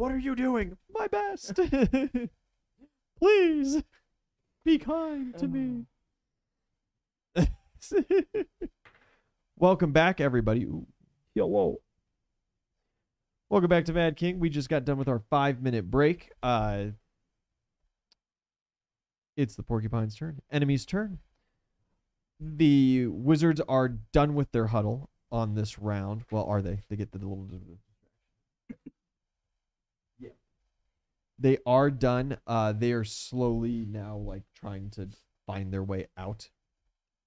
What are you doing? My best. Please be kind to me. Welcome back, everybody. Ooh. Yo, welcome back to Mad King. We just got done with our 5-minute break. It's the porcupine's turn. Enemy's turn. The wizards are done with their huddle on this round. Well, are they? They get the little... Yeah. They are done. They are slowly now like trying to find their way out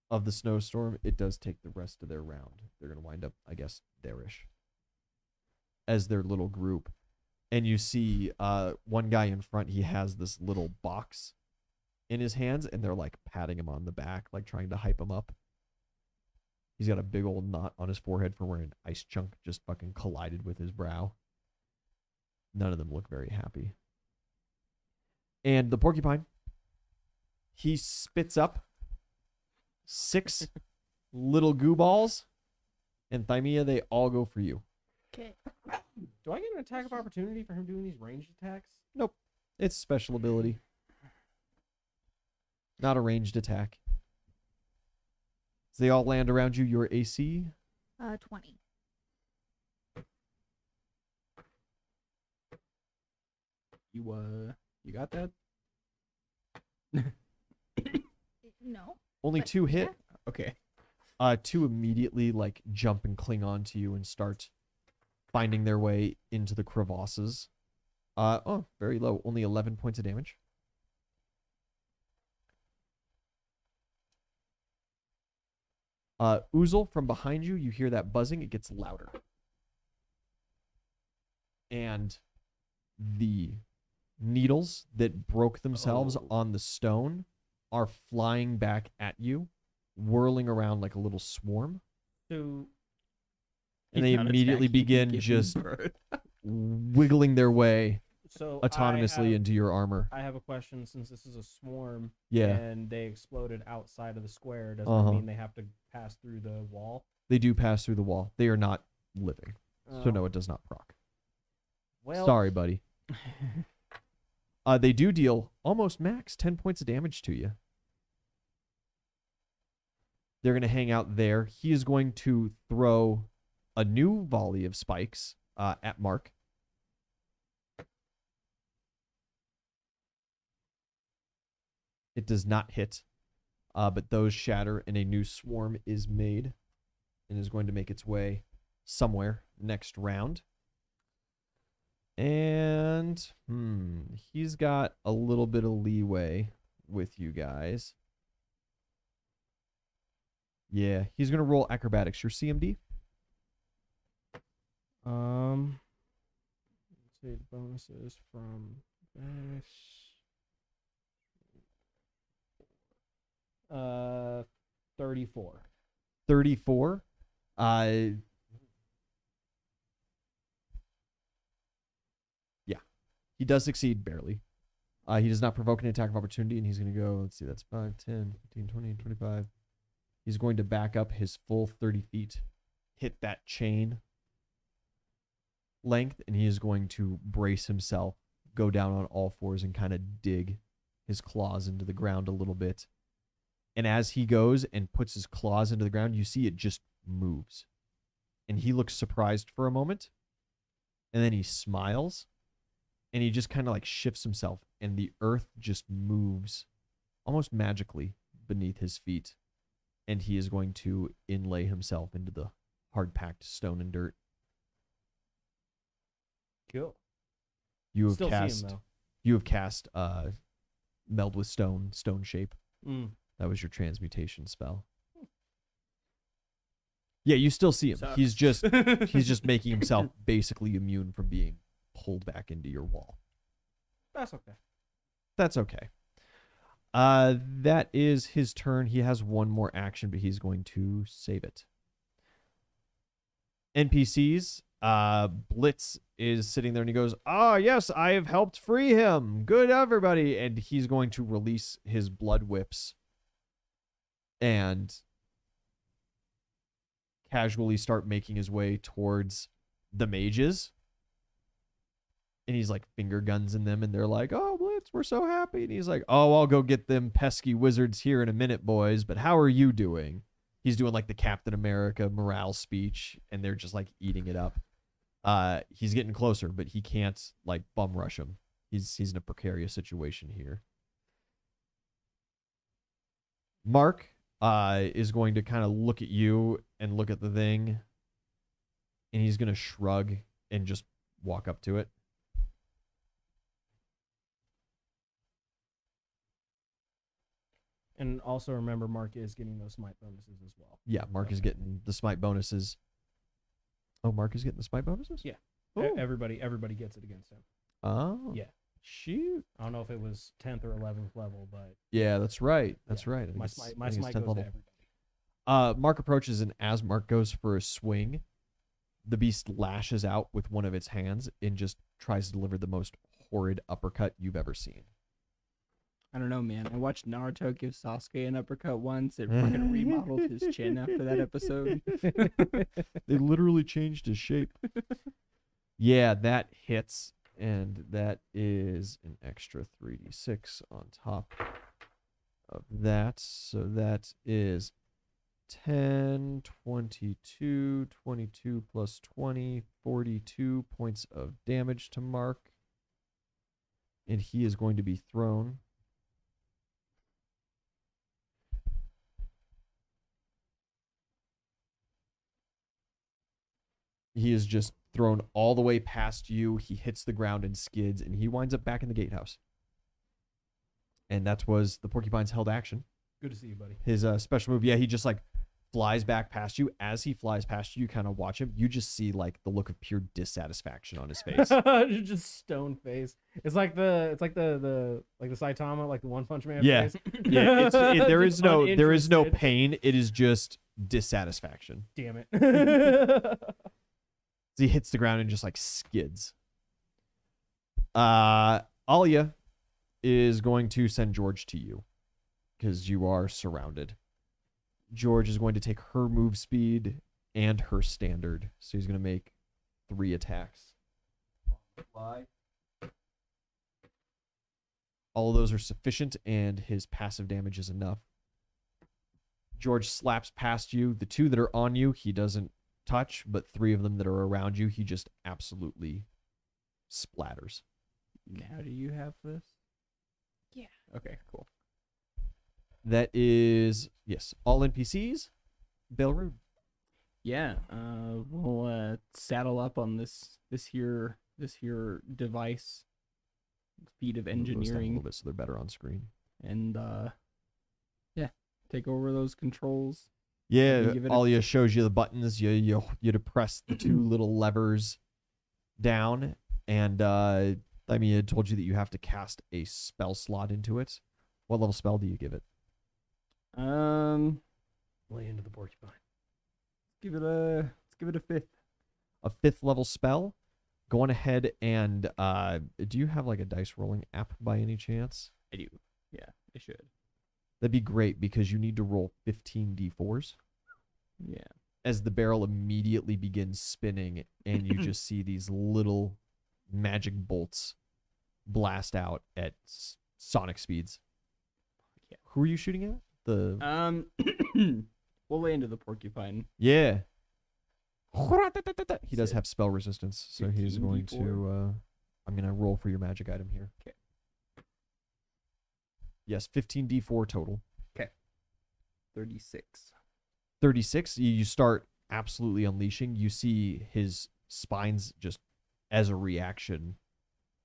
of the snowstorm. It does take the rest of their round. They're going to wind up, I guess, there-ish as their little group. And you see one guy in front, he has this little box in his hands, and they're like patting him on the back, like trying to hype him up. He's got a big old knot on his forehead from where an ice chunk just fucking collided with his brow. None of them look very happy. And the porcupine, he spits up 6 little goo balls, and Thymea, they all go for you. Okay. Do I get an attack of opportunity for him doing these ranged attacks? Nope. It's a special ability. Not a ranged attack. As they all land around you, your AC? 20. You got that? No. Only but 2 hit. Okay. 2 immediately like jump and cling on to you and start finding their way into the crevasses. Oh, very low. Only 11 points of damage. Oozle, from behind you, you hear that buzzing. It gets louder. And the needles that broke themselves on the stone are flying back at you, whirling around like a little swarm. So And they immediately begin just wiggling their way so autonomously into your armor. I have a question. Since this is a swarm, Yeah. and they exploded outside of the square, does Uh-huh. that mean they have to pass through the wall? They do pass through the wall. They are not living. So Oh. no, it does not proc. Well, Sorry, buddy. They do deal almost max 10 points of damage to you. They're going to hang out there. He is going to throw a new volley of spikes at Mark. It does not hit, but those shatter and a new swarm is made and is going to make its way somewhere next round. And he's got a little bit of leeway with you guys. Yeah, he's going to roll acrobatics. Your CMD? let's see the bonuses from this. 34. 34. Yeah, he does succeed barely. He does not provoke an attack of opportunity, and he's going to go, let's see, that's 5, 10, 15, 20, 25. He's going to back up his full 30 feet, hit that chain length, and he is going to brace himself, go down on all fours, and kind of dig his claws into the ground a little bit. And as he goes and puts his claws into the ground, you see it just moves. And he looks surprised for a moment. And then he smiles. And he just kind of like shifts himself. And the earth just moves almost magically beneath his feet. And he is going to inlay himself into the hard-packed stone and dirt. Cool. You have Still cast... see him, though. You have cast Meld with Stone Shape. Mm. That was your transmutation spell. Yeah, you still see him. Sucks. He's just making himself basically immune from being pulled back into your wall. That's okay. That's okay. That is his turn. He has one more action, but he's going to save it. NPCs, Blitz is sitting there and he goes, "Ah, yes, I have helped free him. Good, everybody." And he's going to release his blood whips and casually start making his way towards the mages. And he's like finger guns in them, and they're like, "Oh, Blitz, we're so happy." And he's like, "Oh, I'll go get them pesky wizards here in a minute, boys. But how are you doing?" He's doing like the Captain America morale speech, and they're just like eating it up. He's getting closer, but he can't like bum rush him. He's in a precarious situation here. Mark is going to kind of look at you and look at the thing, and he's going to shrug and just walk up to it. And also remember, Mark is getting those smite bonuses as well. Yeah, Mark is getting the smite bonuses. Oh, Mark is getting the smite bonuses? Yeah. Ooh. Everybody gets it against him. Oh. Yeah. Shoot. I don't know if it was 10th or 11th level, but Yeah, that's right. That's yeah, right. I my think it's- smite I think it's goes 10th to level. everybody. Mark approaches, and as Mark goes for a swing, the beast lashes out with one of its hands and just tries to deliver the most horrid uppercut you've ever seen. I don't know, man. I watched Naruto give Sasuke an uppercut once. It fucking remodeled his chin after that episode. They literally changed his shape. Yeah, that hits, and that is an extra 3d6 on top of that. So that is 10, 22, 22 plus 20, 42 points of damage to Mark. And he is going to be thrown. He is just thrown all the way past you. He hits the ground and skids, and he winds up back in the gatehouse. And that was the porcupine's held action. Good to see you, buddy. His special move, yeah, he just like flies back past you. As he flies past you, you kind of watch him. You just see like the look of pure dissatisfaction on his face. Just stone face. It's like the Saitama, like the One Punch Man Yeah. face. Yeah, there is Just no uninterested. pain. It is just dissatisfaction. Damn it. He hits the ground and just like skids. Alia is going to send George to you because you are surrounded. George is going to take her move speed and her standard. So he's going to make 3 attacks. Fly. All of those are sufficient, and his passive damage is enough. George slaps past you. The 2 that are on you, he doesn't touch, but 3 of them that are around you, he just absolutely splatters. Now do you have this? Yeah. Okay, cool. That is, yes, all NPCs. Belrude. Yeah, we'll saddle up on this here device, feat of Move those down a engineering, little bit so they're better on screen. and yeah, take over those controls. Yeah, give it a- Alia shows you the buttons. You depress the 2 little levers down, and I mean, it told you that you have to cast a spell slot into it. What level spell do you give it? Lay into the porcupine. Let's give it a 5th. A 5th level spell. Go on ahead and do you have like a dice rolling app by any chance? I do. Yeah, I should. That'd be great because you need to roll 15 d4s. Yeah. As the barrel immediately begins spinning, and you just see these little magic bolts blast out at sonic speeds. Yeah. Who are you shooting at? The We'll lay into the porcupine. yeah. He does have spell resistance, so he's 15 going D4. to. I'm gonna roll for your magic item here. Okay. Yes, 15 d4 total. 36. 36. You start absolutely unleashing. You see his spines just as a reaction.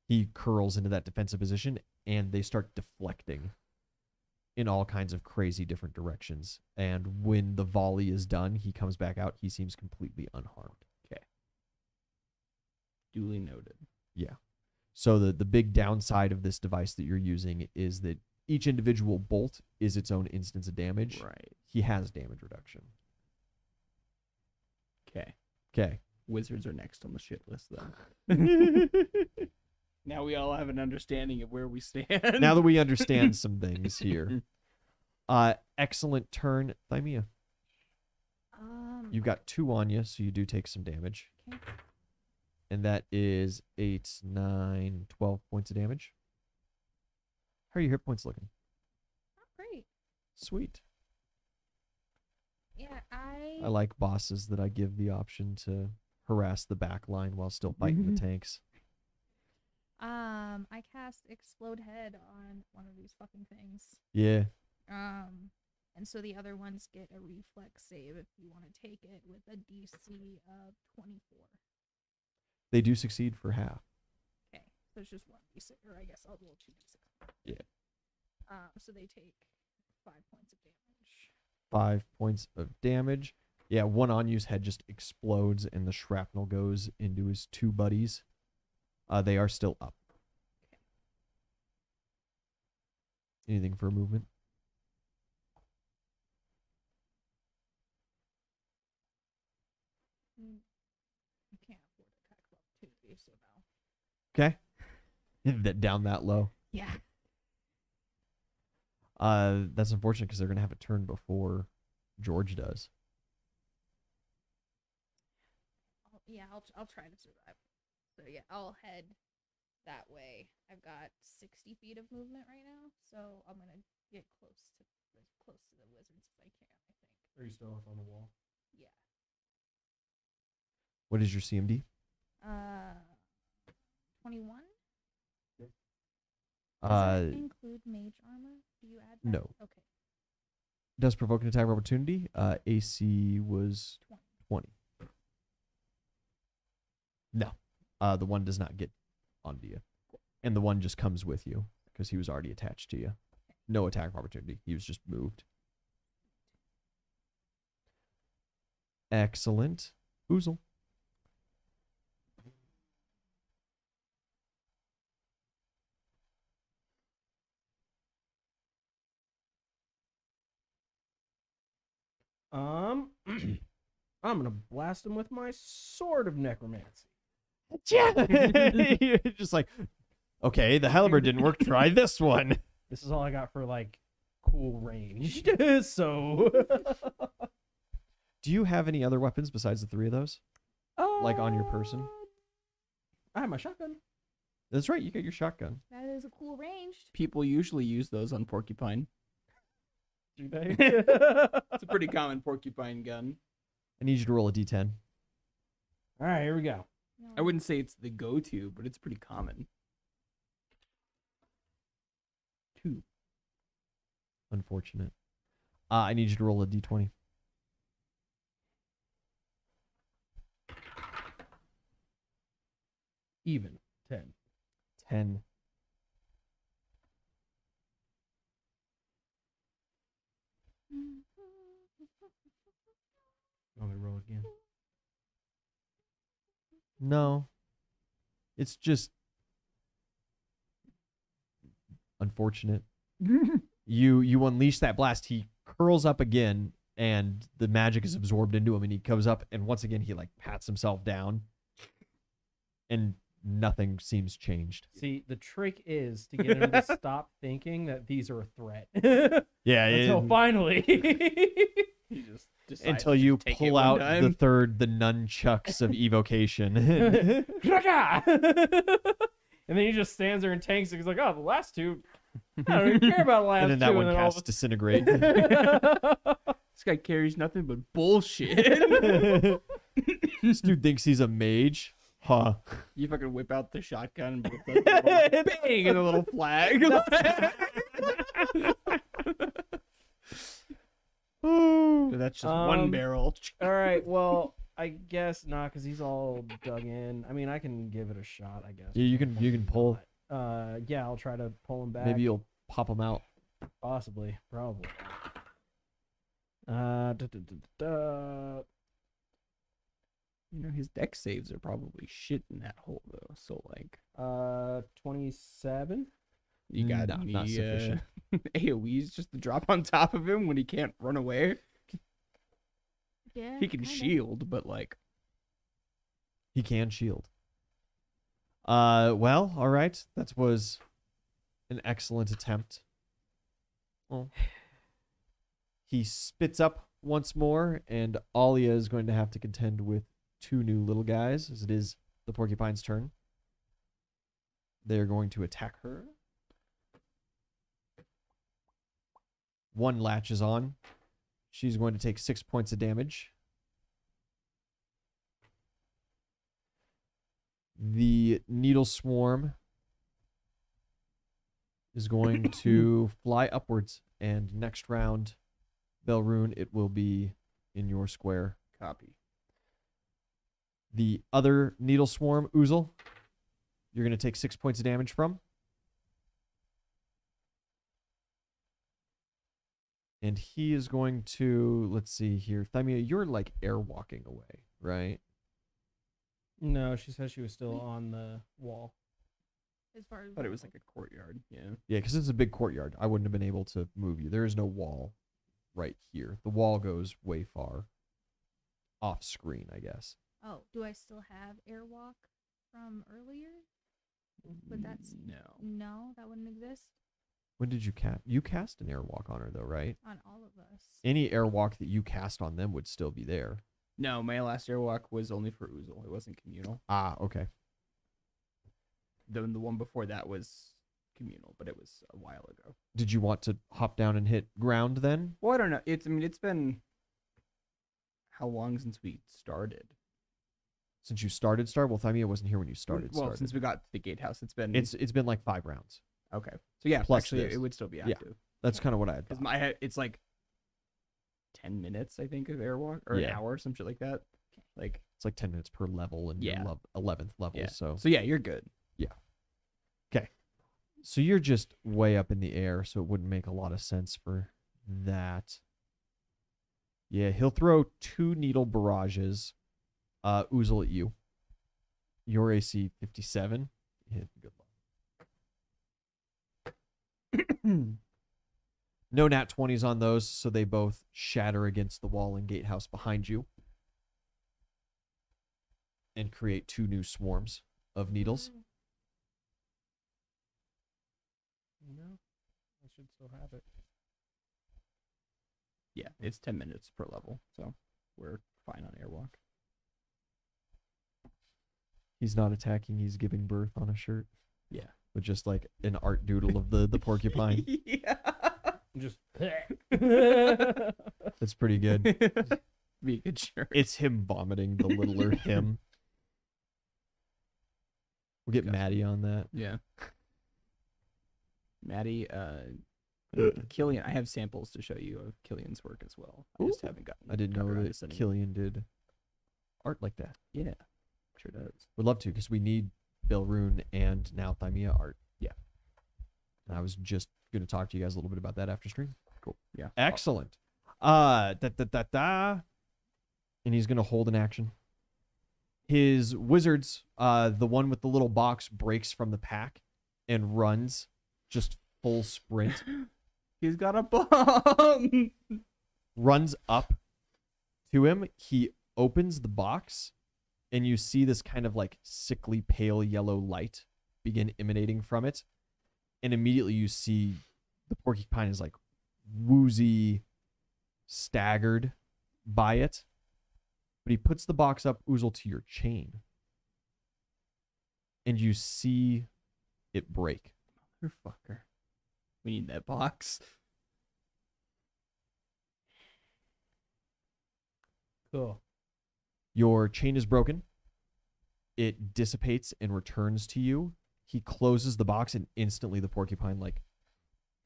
He curls into that defensive position, and they start deflecting in all kinds of crazy different directions. And when the volley is done, he comes back out. He seems completely unharmed. Duly noted. Yeah. So the big downside of this device that you're using is that each individual bolt is its own instance of damage. Right. He has damage reduction. Okay. Okay. Wizards are next on the shit list, though. Now we all have an understanding of where we stand. Now that we understand some things here. Excellent turn, Thymia. Um. You've got 2 on you, so you do take some damage. Okay. And that is 8, 9, 12 points of damage. How are your hit points looking? Not great. Sweet. Yeah, I like bosses that I give the option to harass the back line while still fighting the tanks. I cast Explode Head on one of these fucking things. Yeah. And so the other ones get a reflex save if you want to take it with a DC of 24. They do succeed for half. Okay, so it's just 1d6, or I guess I'll roll 2d6. Yeah. So they take 5 points of damage. 5 points of damage. Yeah, one Anyu's head just explodes and the shrapnel goes into his two buddies. They are still up. Anything for movement? You can't afford attack of opportunity, so no. Okay. That down that low. Yeah. That's unfortunate because they're gonna have a turn before George does. I'll try to survive. So yeah, I'll head that way. I've got 60 feet of movement right now, so I'm gonna get close to the wizards as I can. I think. Are you still up on the wall? Yeah. What is your CMD? 21. Does Uh, that include mage armor? Do you add that? no. Okay. Does provoke an attack of opportunity. AC was 20. No. The one does not get onto you. And the one just comes with you because he was already attached to you. No attack of opportunity. He was just moved. Excellent. Oozle. I'm gonna blast him with my sword of necromancy. Yeah. You're just like, okay, the halberd didn't work. Try this one. This is all I got for like cool range. So Do you have any other weapons besides the three of those? Like on your person? I have my shotgun. That's right. You got your shotgun. That is a cool ranged. People usually use those on porcupine. Do they? It's a pretty common porcupine gun. I need you to roll a d10. All right, here we go. No. I wouldn't say it's the go-to, but it's pretty common. 2. Unfortunate. I need you to roll a d20. Even 10. 10. Want me to roll again? No. It's just unfortunate. You unleash that blast. He curls up again, and the magic is absorbed into him, and he comes up, and once again he like pats himself down, and nothing seems changed. See, the trick is to get him to stop thinking that these are a threat. Yeah, Until finally. He just decides until to you take it pull one out time. the nunchucks of evocation. And then he just stands there and tanks it. He's like, oh, the last two. I don't even care about the last And then that two. one and then all casts disintegrate. This guy carries nothing but bullshit. This dude thinks he's a mage. Huh. You fucking whip out the shotgun with the little bang and a little flag. So that's just one barrel. All right, well, I guess not, because he's all dug in. I mean, I can give it a shot, I guess. Yeah, you can pull. Yeah, I'll try to pull him back. Maybe you'll pop him out. Possibly. Probably. Da, da, da, da. You know, his deck saves are probably shit in that hole, though. So, like, 27. you got Not any sufficient. AoEs just to drop on top of him when he can't run away? Yeah. He can kinda. shield, but, like, He can shield. Well, all right. That was an excellent attempt. Well, he spits up once more, and Alia is going to have to contend with two new little guys, as it is the porcupine's turn. They're going to attack her. One latches on. She's going to take 6 points of damage. The needle swarm is going to fly upwards, and next round, Belrune, it will be in your square. Copy. The other needle swarm, Oozle, you're going to take 6 points of damage from. And he is going to, let's see here. Thymia, you're like air walking away, right? No, she said she was still on the wall. As far as But it was like a courtyard. Yeah. Yeah, because it's a big courtyard. I wouldn't have been able to move you. There is no wall right here. The wall goes way far off screen, I guess. Oh, do I still have airwalk from earlier? But that's no, that wouldn't exist When did you cast? You cast an airwalk on her, though, right? on all of us. Any airwalk that you cast on them would still be there. No, my last airwalk was only for Oozle. It wasn't communal. Ah, okay. The one before that was communal, but it was a while ago. Did you want to hop down and hit ground then? Well, I don't know. It's been how long since we started? Since you started Star? Well, Thymia wasn't here when you started. Well, since we got to the gatehouse, it's been It's been like 5 rounds. okay. So yeah, Plus actually, this. it would still be Yeah. active. That's kind of what I had Because thought. it's like 10 minutes, I think, of airwalk or Yeah. an hour, some shit like that. Like It's like 10 minutes per level, and Yeah. you're 11th level. yeah. So yeah, you're good. So you're just way up in the air, so it wouldn't make a lot of sense for that. Yeah, he'll throw 2 needle barrages, Oozle at you. Your AC 57. Hit good luck. No nat 20s on those, so they both shatter against the wall and gatehouse behind you and create 2 new swarms of needles. No, I should still have it. Yeah, it's 10 minutes per level, so we're fine on airwalk. He's not attacking, he's giving birth on a shirt Yeah. with just like an art doodle of the porcupine. yeah. Just. That's pretty good. Be a good shirt. It's him vomiting the littler him. We'll get Gotcha. Maddie on that. Yeah. Maddie, Killian, I have samples to show you of Killian's work as well. I just Ooh. haven't gotten. I didn't got know around that to sending it. Killian did art like that. Yeah, sure does. Would love to, because we need Belrune and now Thymia art. Yeah. And I was just going to talk to you guys a little bit about that after stream. Cool. Yeah. Excellent. And he's going to hold an action. His wizards, the one with the little box, breaks from the pack and runs just full sprint. He's got a bomb. Runs up to him. He opens the box, and you see this kind of like sickly pale yellow light begin emanating from it. And immediately you see the porcupine is like woozy, staggered by it. But he puts the box up, Oozle, to your chain. And you see it break. Motherfucker. We need that box. Cool. Your chain is broken. It dissipates and returns to you. He closes the box, and instantly the porcupine like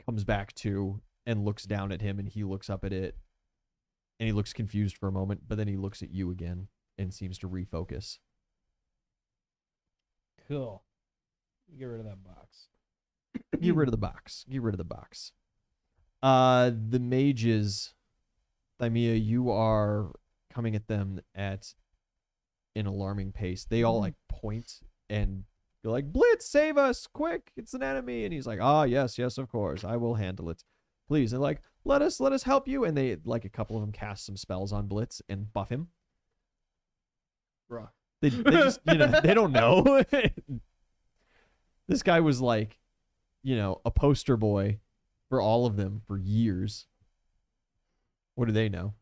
comes back to and looks down at him, and he looks up at it, and he looks confused for a moment, but then he looks at you again and seems to refocus. Cool. Get rid of that box. Get rid of the box. Get rid of the box. The mages, Thymia, you are coming at them at an alarming pace. They all like point and go like, Blitz, save us, quick, it's an enemy. And he's like, ah, yes, of course, I will handle it. Please. And like, let us help you. And they, like, a couple of them cast some spells on Blitz and buff him. Bruh. They just, they don't know. This guy was like, a poster boy for all of them for years. What do they know?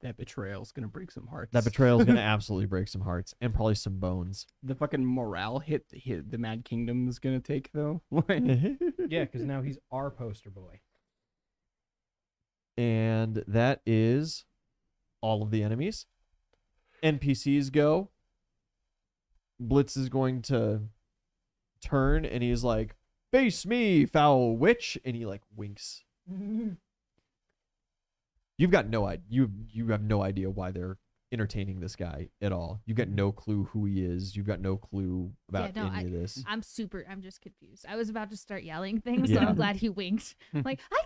That betrayal's gonna break some hearts. That betrayal is going to absolutely break some hearts and probably some bones. The fucking morale hit the Mad Kingdom is gonna take though. Like, Yeah, because now he's our poster boy. And that is all of the enemies. NPCs go. Blitz is going to turn and he's like, "Face me, foul witch," and he like winks. You've got no idea. You have no idea why they're entertaining this guy at all. You've got no clue who he is. You've got no clue about any of this. I'm just confused. I was about to start yelling things, so Yeah. I'm glad he winked. Like, I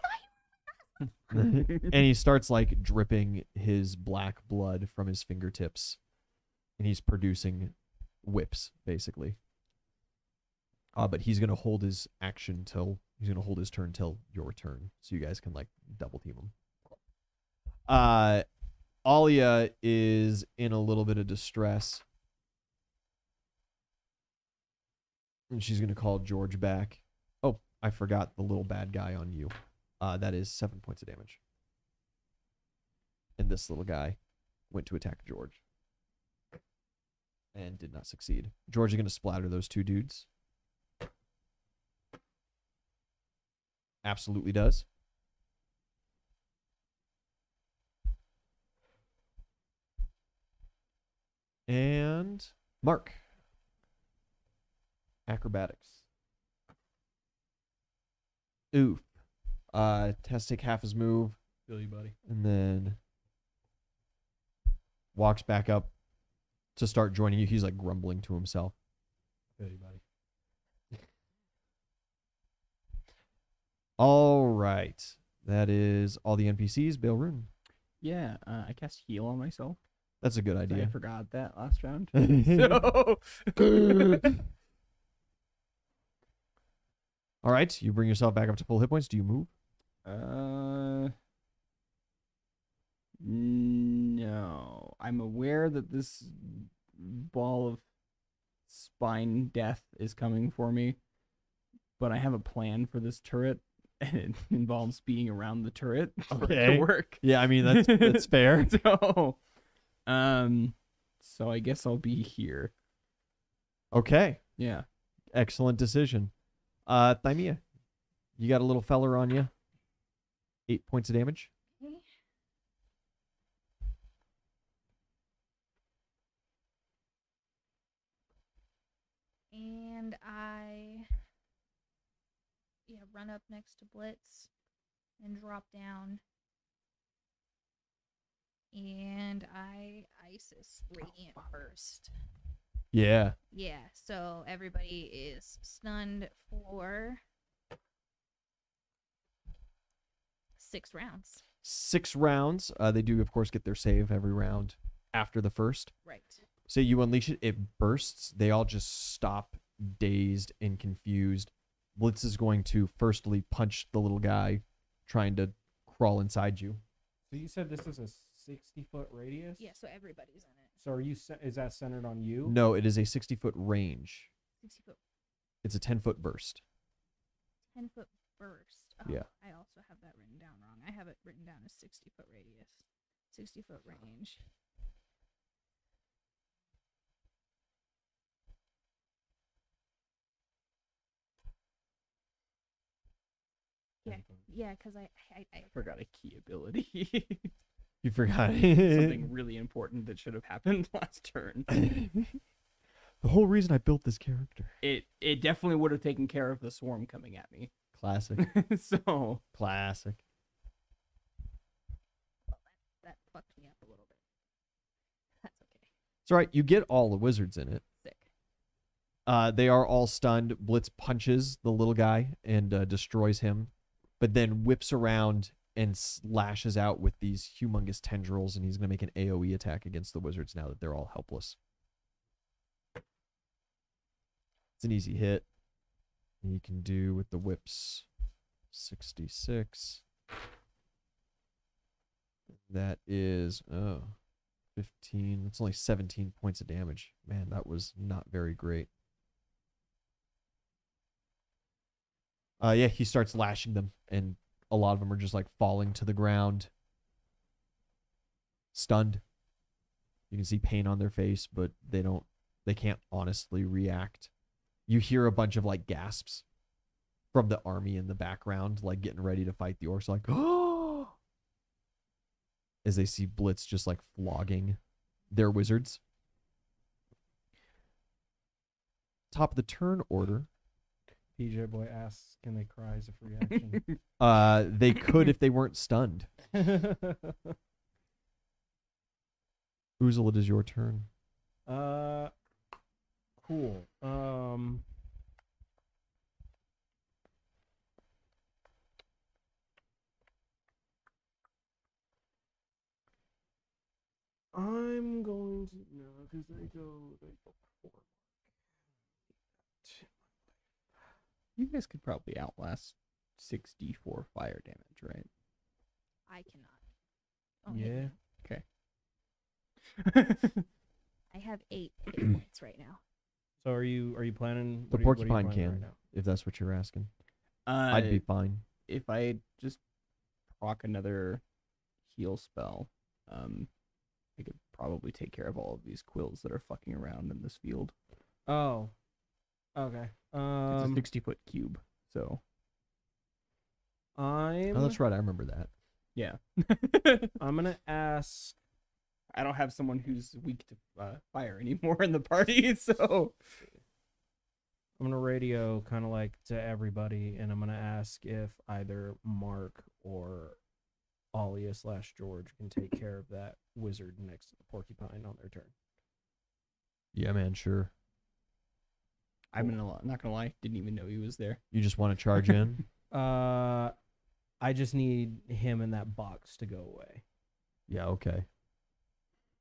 thought And he starts like dripping his black blood from his fingertips, and he's producing whips basically. But he's gonna hold his action till he's gonna hold his turn till your turn, so you guys can like double team him. Alia is in a little bit of distress, and she's gonna call George back. Oh, I forgot the little bad guy on you. That is 7 points of damage. And this little guy went to attack George and did not succeed. George is going to splatter those two dudes. Absolutely does. And Mark. Acrobatics. Oof. Has to take half his move Feel you, buddy. and then walks back up to start joining you. He's like grumbling to himself. Feel you, buddy. All right. That is all the NPCs. Bail Rune. yeah, I cast heal on myself. That's a good I idea. forgot that last round. All right. You bring yourself back up to full hit points. Do you move? No. I'm aware that this ball of spine death is coming for me, but I have a plan for this turret, and it involves being around the turret for it Okay. to work. Yeah, I mean that's fair. So I guess I'll be here. Okay. Yeah. Excellent decision. Thymia, you got a little feller on you. 8 points of damage. okay. And I run up next to Blitz and drop down. And I Isis Radiant Burst. Yeah. Yeah, so everybody is stunned for 6 rounds. 6 rounds. They do, of course, get their save every round after the first. Right. So you unleash it, it bursts. They all just stop, dazed and confused. Blitz is going to firstly punch the little guy trying to crawl inside you. So you said this is a 60-foot radius? Yeah, so everybody's in it. So is that centered on you? No, it is a 60-foot range. 60 foot, It's a 10-foot burst. 10 foot burst. Oh, Yeah. I also have that written down wrong. I have it written down as 60 foot radius, 60 foot range. Yeah, because I Forgot a key ability. You forgot. Something really important that should have happened last turn. The whole reason I built this character. It definitely would have taken care of the swarm coming at me. Classic. So Classic. that fucked me up a little bit. That's okay. It's all right. You get all the wizards in it. Sick. They are all stunned. Blitz punches the little guy and destroys him, but then whips around and lashes out with these humongous tendrils, and he's going to make an AoE attack against the wizards now that they're all helpless. It's an easy hit. He can do with the whips 66. That is 15. That's only 17 points of damage. Man, that was not very great. Yeah, he starts lashing them, and a lot of them are just like falling to the ground. stunned. You can see pain on their face, but they can't honestly react. You hear a bunch of like gasps from the army in the background, like getting ready to fight the orcs, like, oh, as they see Blitz just like flogging their wizards. Top of the turn order. PJ Boy asks, can they cry as a free action? They could if they weren't stunned. Oozle, it is your turn. Cool. I'm going to no, because they go four. You guys could probably outlast 64 fire damage, right? I cannot. Don't hit Yeah. me. I have 8 hit points right now. So are you planning? The what are you porcupine planning can, right now? if that's what you're asking. I'd be fine. If I just proc another heal spell, I could probably take care of all of these quills that are fucking around in this field. Oh. Okay. It's a 60-foot cube, so I'm Oh, that's right. I remember that. yeah. I'm gonna ask. I don't have someone who's weak to fire anymore in the party, so I'm gonna radio kind of like to everybody, and I'm gonna ask if either Mark or Alia/George can take care of that wizard next to the porcupine on their turn. Yeah, man, sure. not gonna lie, didn't even know he was there. You just want to charge in? I just need him in that box to go away. Yeah, okay.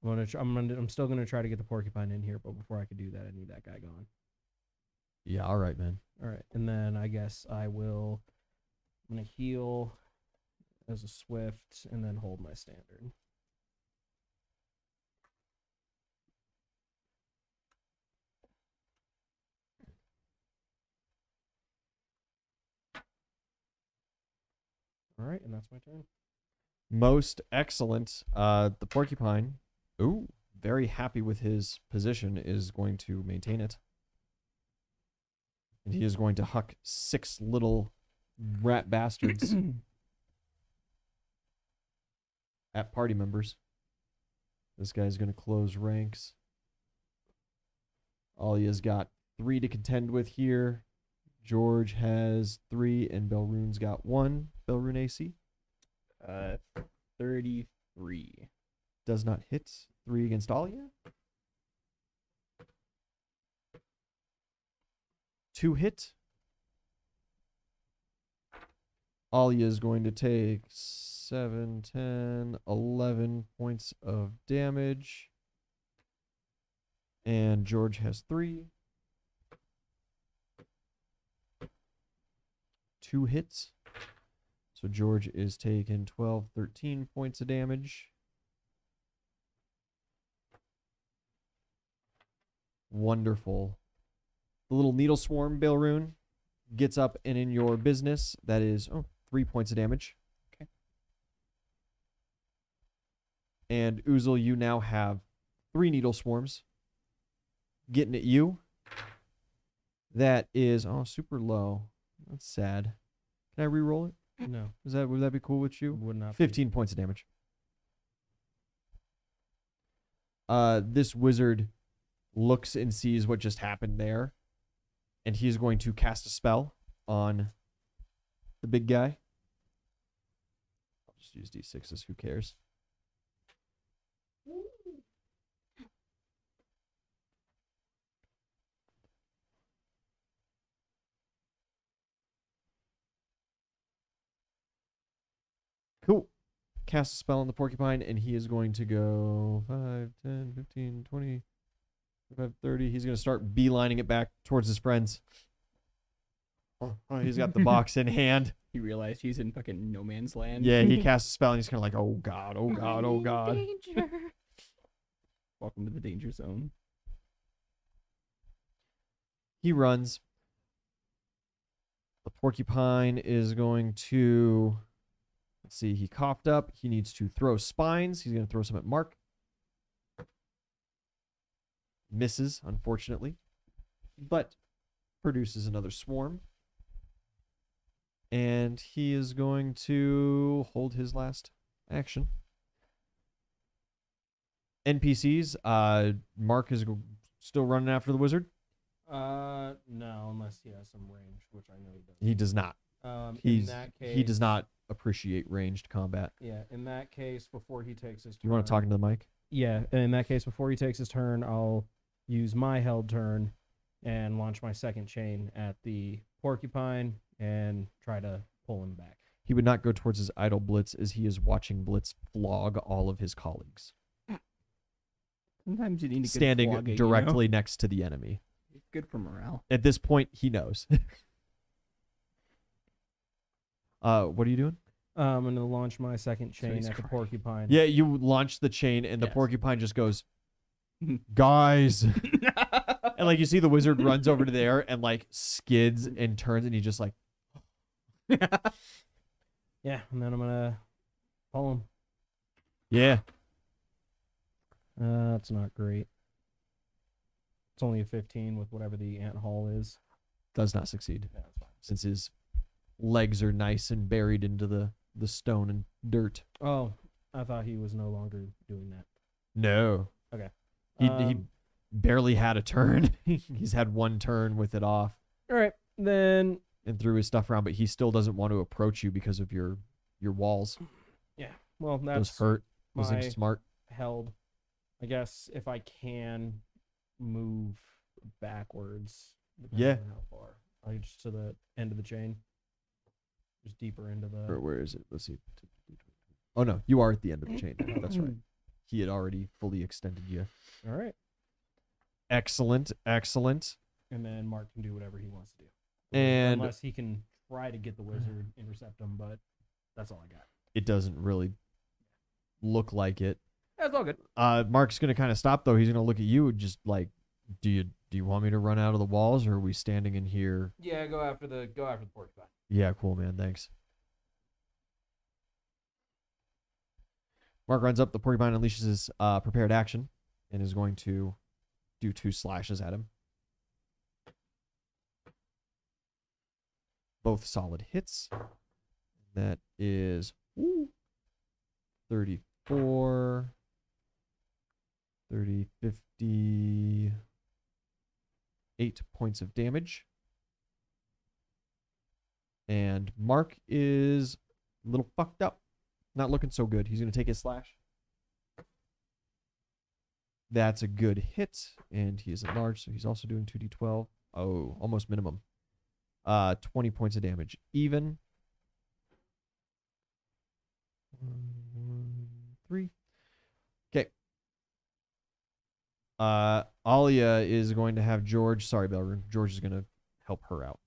I'm still gonna try to get the porcupine in here, but before I could do that, I need that guy gone. Yeah, all right, man. All right, and then I guess I'm gonna heal as a swift, and then hold my standard. All right, and that's my turn. Most excellent. The porcupine, ooh, very happy with his position, is going to maintain it. And he is going to huck 6 little rat bastards at party members. This guy's going to close ranks. Alia's got 3 to contend with here. George has 3, and Belrune's got 1. Belrune AC 33. does not hit. 3 against Alia. 2 hit. Alia is going to take 7, 10, 11 points of damage. And George has 3. 2 hits. So George is taking 12, 13 points of damage. Wonderful. The little needle swarm, Belrune, gets up and in your business. That is 3 points of damage. Okay. And Oozle, you now have 3 needle swarms getting at you. That is super low. That's sad. Can I re-roll it? No, Would that be cool with you? would not. 15 points of damage. This wizard looks and sees what just happened there, and he's going to cast a spell on the big guy. I'll just use D6s. Who cares? Cool. Cast a spell on the porcupine, and he is going to go 5, 10, 15, 20, 25, 30. He's going to start beelining it back towards his friends. Oh, he's got the box in hand. He realized he's in fucking no man's land. Yeah, he casts a spell, and he's kind of like, oh, God, oh, God, oh, God. Danger. Welcome to the danger zone. He runs. The porcupine is going to... Let's Let's see. He coughed up. He needs to throw spines. He's going to throw some at Mark. Misses, unfortunately, but produces another swarm. And he is going to hold his last action. NPCs, Mark is still running after the wizard. No, unless he has some range, which I know he does. He does not. In that case, He does not appreciate ranged combat. Yeah, in that case, before he takes his turn. You want to talk into the mic? Yeah, in that case, before he takes his turn, I'll use my held turn and launch my second chain at the porcupine and try to pull him back. He would not go towards his idle Blitz as he is watching Blitz flog all of his colleagues. Sometimes you need a good Standing flogging, directly next to the enemy. It's good for morale. At this point, he knows. What are you doing? I'm going to launch my second chain he's at the crying. porcupine. Yeah, you launch the chain, and the Yes. porcupine just goes, guys. And like you see the wizard runs over to there and like skids and turns, and he just like, Yeah, and then I'm going to pull him. yeah. That's not great. It's only a 15 with whatever the ant haul is. Does not succeed Yeah, that's fine. since his legs are nice and buried into the stone and dirt. Oh, I thought he was no longer doing that. No. Okay. He barely had a turn. He's had one turn with it off All right, then. and threw his stuff around, but he still doesn't want to approach you because of your walls. Yeah, well, Those that's hurt. Those my ain't smart. held. I guess if I can move backwards. depending Yeah. on how far. Like just to the end of the chain. Just deeper into the. Where is it? Let's see. Oh no, you are at the end of the chain now. That's right. He had already fully extended you. All right. Excellent, excellent. And then Mark can do whatever he wants to do. And Unless he can try to get the wizard, intercept him, but that's all I got. it doesn't really look like it. That's all good. Mark's gonna kind of stop though. He's gonna look at you and just like, do you want me to run out of the walls, or are we standing in here? Yeah, go after the porcupine. Yeah, cool, man. Thanks. Mark runs up. The porcupine unleashes his prepared action and is going to do 2 slashes at him. Both solid hits. That is 34, 30, 50, 8 points of damage. And Mark is a little fucked up. Not looking so good. He's going to take his slash. That's a good hit. And he is at large, so he's also doing 2d12. Oh, almost minimum. 20 points of damage. Even. 3. Okay. Alia is going to have George. Sorry, Belrune. George is going to help her out.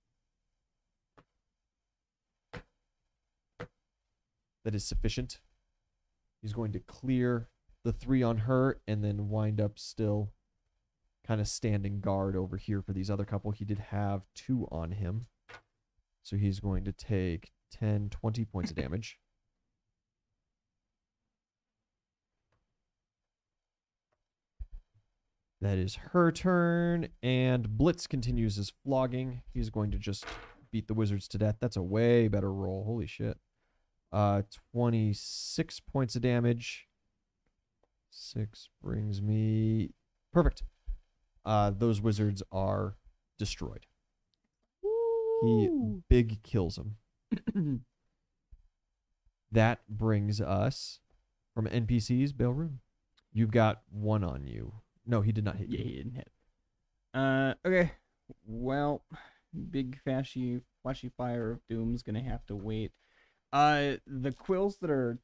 That is sufficient. He's going to clear the 3 on her and then wind up still kind of standing guard over here for these other couple. He did have 2 on him. So he's going to take 10, 20 points of damage. That is her turn. And Blitz continues his flogging. He's going to just beat the wizards to death. That's a way better roll. Holy shit. 26 points of damage. 6 brings me... Perfect. Those wizards are destroyed. He big kills them. That brings us from NPCs, Belrune. You've got 1 on you. No, he did not hit you. Yeah, he didn't hit. Okay. Well, big flashy fire of doom's gonna have to wait. The quills that are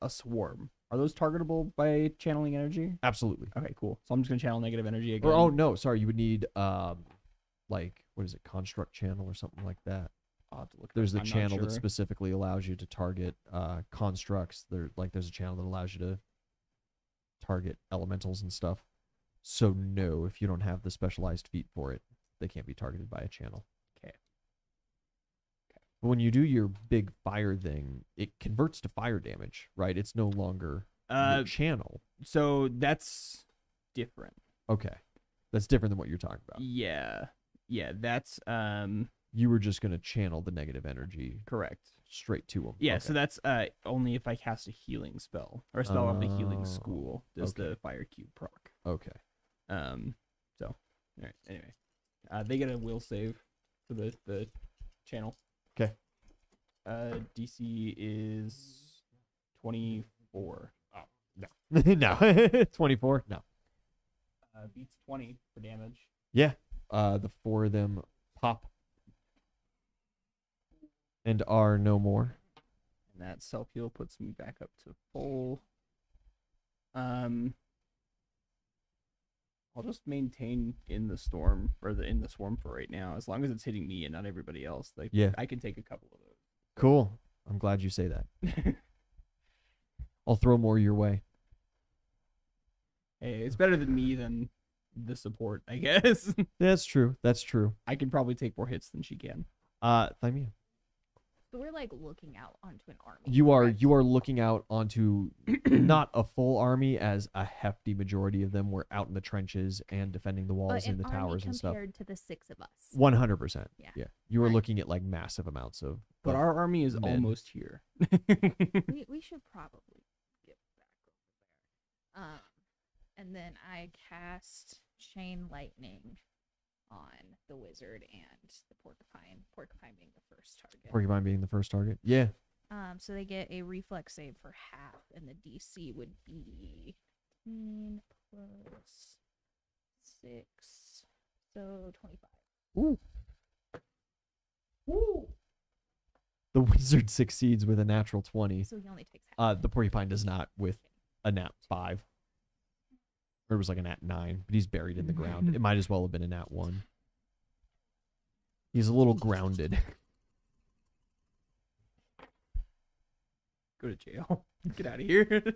a swarm, are those targetable by channeling energy? Absolutely. Okay, cool. So I'm just gonna channel negative energy again. Or, oh no, sorry, you would need like, what is it, construct channel or something like that. I'll have to look. There's the I'm not channel that sure. specifically allows you to target constructs. There's a channel that allows you to target elementals and stuff. So no, if you don't have the specialized feat for it, they can't be targeted by a channel. But when you do your big fire thing, it converts to fire damage, right? It's no longer your channel. So that's different. Okay. That's different than what you're talking about. Yeah. Yeah, that's You were just going to channel the negative energy correct. straight to him. Yeah, Okay. so that's only if I cast a healing spell or a spell of the healing school does okay. the fire cube proc. Okay. So all right, anyway. They get a will save for the channel. Okay. DC is 24. No. 24? No. Beats 20 for damage. Yeah. The 4 of them pop and are no more. And that self heal puts me back up to full. I'll just maintain in the storm or in the swarm for right now, as long as it's hitting me and not everybody else. Like, Yeah. I can take a couple of Cool. I'm glad you say that. those. I'll throw more your way. Hey, it's better than me than the support, I guess. That's true. That's true. I can probably take more hits than she can. Thymia. So we're like looking out onto an army. You are correct? looking out onto not a full army, as a hefty majority of them were out in the trenches and defending the walls But and an the towers army and stuff. compared to the 6 of us. 100%. Yeah. Yeah. You were Right. looking at like massive amounts of. But our army is men. almost here. We should probably get back over there. And then I cast Chain Lightning on the wizard and the porcupine. Porcupine being the first target. Porcupine being the first target. Yeah. So they get a reflex save for half, and the DC would be 10 plus 6, so 25. Ooh. Ooh. The wizard succeeds with a natural 20. So he only takes half. The porcupine does not with a nat 5. Or it was like a nat 9, but he's buried in the ground. It might as well have been a nat 1. He's a little grounded. Go to jail. Get out of here.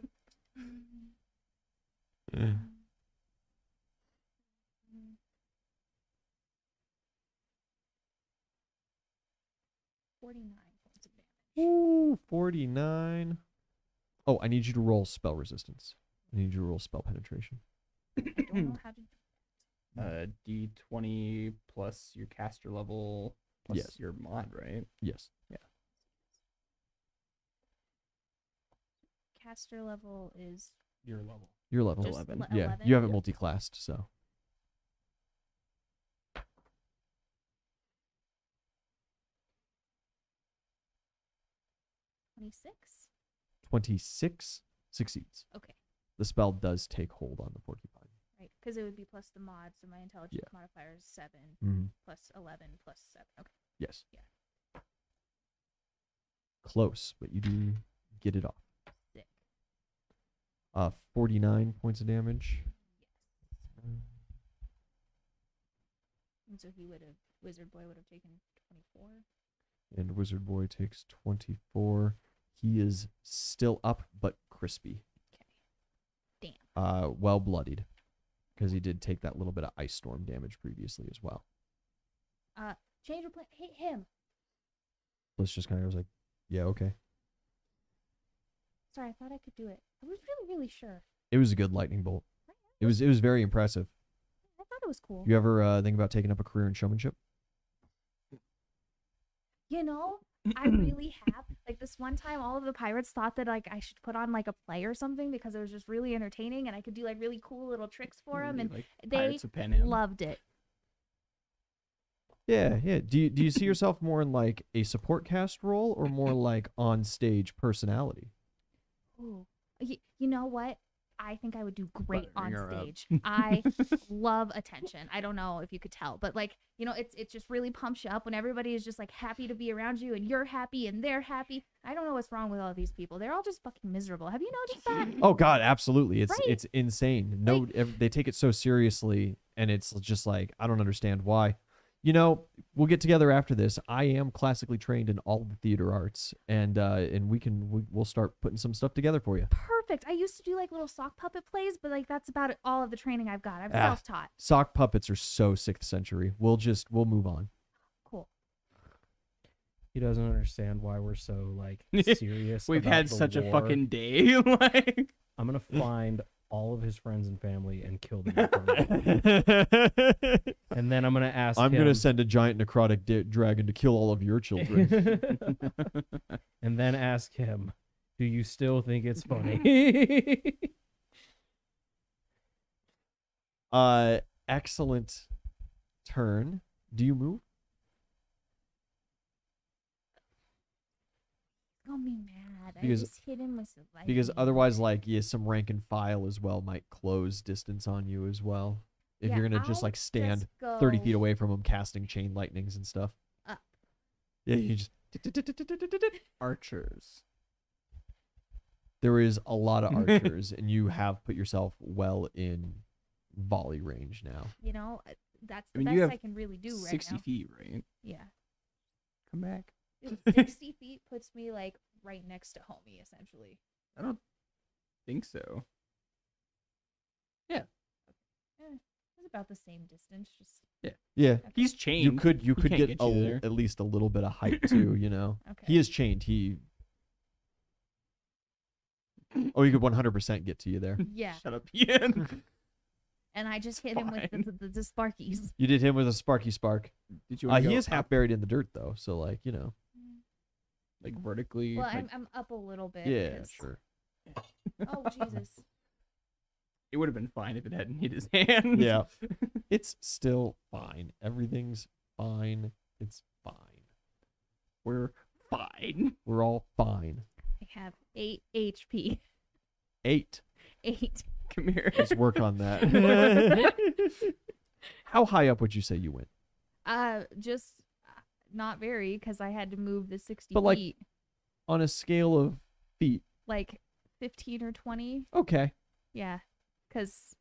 49 points of damage. Ooh, 49. Oh, I need you to roll spell resistance. I need you to roll spell penetration. I don't know how to do D20 plus your caster level plus Yes. your mod, right? Yes. caster level is Your level. Your level. just 11. Yeah, 11? you have it multi-classed, so. 26. 26 succeeds. Okay, The spell does take hold on the porcupine. right. Because it would be plus the mod, so my intelligence Yeah. modifier is 7 Mm-hmm. plus 11 plus 7. Okay. Yes. Yeah. Close, but you do get it off. Sick. 49 points of damage. And so he would have, Wizard Boy would have taken 24. And Wizard Boy takes 24. He is still up, but crispy. Okay. Damn. Well bloodied. Because he did take that little bit of ice storm damage previously as well. Change of plan. Hit him. Bliss just kind of was like, yeah, okay. Sorry, I thought I could do it. I was really, really sure. It was a good lightning bolt. It was very impressive. I thought it was cool. You ever think about taking up a career in showmanship? You know, I really have. Like this one time, all of the pirates thought that like I should put on like a play or something because it was just really entertaining and I could do like really cool little tricks for them, and Like they Pirates of Pan Am. loved it. Yeah, yeah. Do you see yourself more in like a support cast role or more like on stage personality? Ooh. You know what? I think I would do great on Buttering her up. stage. I love attention. I don't know if you could tell, but like, you know, it just really pumps you up when everybody is just like happy to be around you and you're happy and they're happy. I don't know what's wrong with all these people. They're all just fucking miserable. Have you noticed that? Oh God, absolutely. It's Right. it's insane. No, they take it so seriously, and it's just like I don't understand why. You know, we'll get together after this. I am classically trained in all the theater arts, and we'll start putting some stuff together for you. Perfect. I used to do like little sock puppet plays, but like that's about all of the training I've got. I'm Ah. self-taught. Sock puppets are so 6th century. We'll move on. Cool. He doesn't understand why we're so like serious. We've about had the such a war. fucking day. Like, I'm gonna find all of his friends and family and kill them. In front of him. And then I'm gonna ask. I'm him, gonna send a giant necrotic dragon to kill all of your children. and then ask him, "Do you still think it's funny?" Excellent turn. Do you move? Gonna be mad. Because- I just hit him with some lightning. Because otherwise, like, yeah, some rank and file as well might close distance on you as well. If Yeah, you're gonna just I'll like stand just 30 go feet away from him, casting chain lightnings and stuff. up. Yeah, you just. archers. There is a lot of archers, and you have put yourself well in volley range now. You know, that's I the mean, you best have I can really do right 60 now. feet, right? Yeah. Come back. Dude, 60 feet puts me like right next to homie, essentially. I don't think so. It's about the same distance. Just Yeah, He's chained. you could He can't get, get you there. at least a little bit of height too. You know, okay. he is chained. He. Oh, he could 100% get to you there. Yeah, Shut up, Ian. and I just hit him with the Sparkies. You did him with a Sparky Spark. Did you wanna He go is half up, buried in the dirt though, so like you know. like vertically? Well, like, I'm up a little bit. Yeah, 'cause- sure. Oh Jesus! it would have been fine if it hadn't hit his hand. Yeah, it's still fine. Everything's fine. It's fine. We're fine. We're all fine. I have 8 HP. 8. 8. Come here. Let's work on that. How high up would you say you went? Just not very, because I had to move the 60 But, like- feet, On a scale of feet. like 15 or 20. Okay. Yeah, because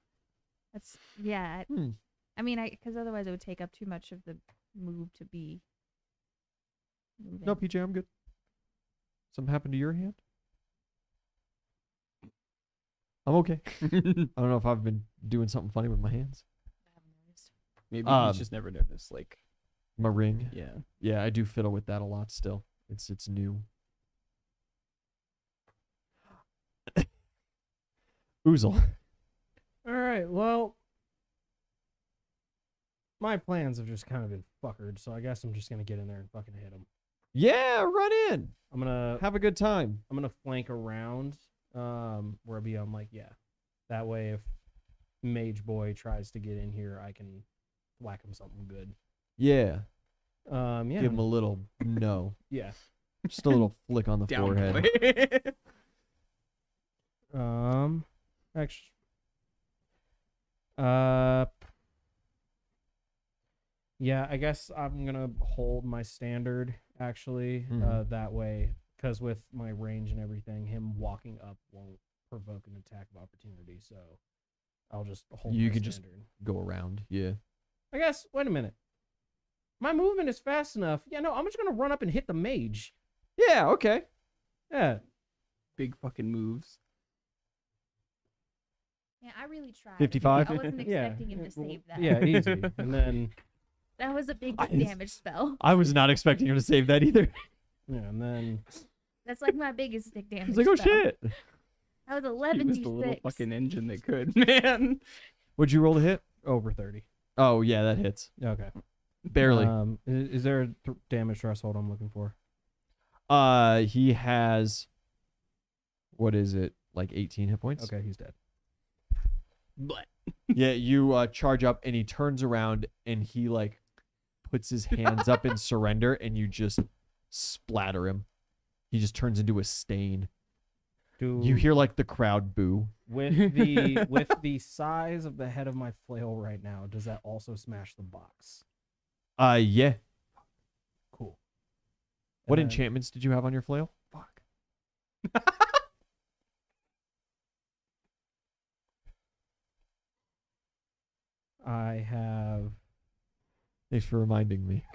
that's Hmm. I mean, because otherwise it would take up too much of the move to be moving. No, PJ, I'm good. Something happened to your hand? I'm okay. I don't know if I've been doing something funny with my hands. I haven't noticed. Maybe Um, he's just never noticed. Like, My ring. yeah. Yeah, I do fiddle with that a lot still. It's new. Oozle. All right. Well, my plans have just kind of been fuckered, so I guess I'm just gonna get in there and fucking hit him. Yeah, run in. I'm gonna Have a good time. I'm gonna flank around, where I'll be on like that way if Mage Boy tries to get in here, I can whack him something good. Yeah. Yeah, Give him a little no. yeah. Just a little flick on the Down forehead. boy. Actually, yeah, I guess I'm gonna hold my standard actually. Mhm. That way, because with my range and everything, him walking up won't provoke an attack of opportunity. So I'll just hold. You my can just- standard. Go around. Yeah. I guess. Wait a minute. My movement is fast enough. Yeah, no, I'm just gonna run up and hit the mage. Yeah, okay. Yeah. Big fucking moves. Yeah, I really tried. 55? I wasn't Yeah. expecting him to save that. Yeah, easy. And then That was a big I- damage spell. I was not expecting him to save that either. yeah, and then That's like my biggest stick damage. He's like, oh spell. shit. That was He 11 was d6. the little fucking engine that could, man. Would you roll to hit? over 30. Oh, yeah, that hits. Okay. Barely. Is there a damage threshold I'm looking for? He has, what is it? Like 18 hit points? Okay, he's dead. But Yeah, you charge up and he turns around and he like puts his hands up in surrender and you just splatter him. He just turns into a stain. You hear like the crowd boo. with the size of the head of my flail right now, does that also smash the box? Yeah. Cool. What And then- enchantments did you have on your flail? Fuck. I have Thanks for reminding me.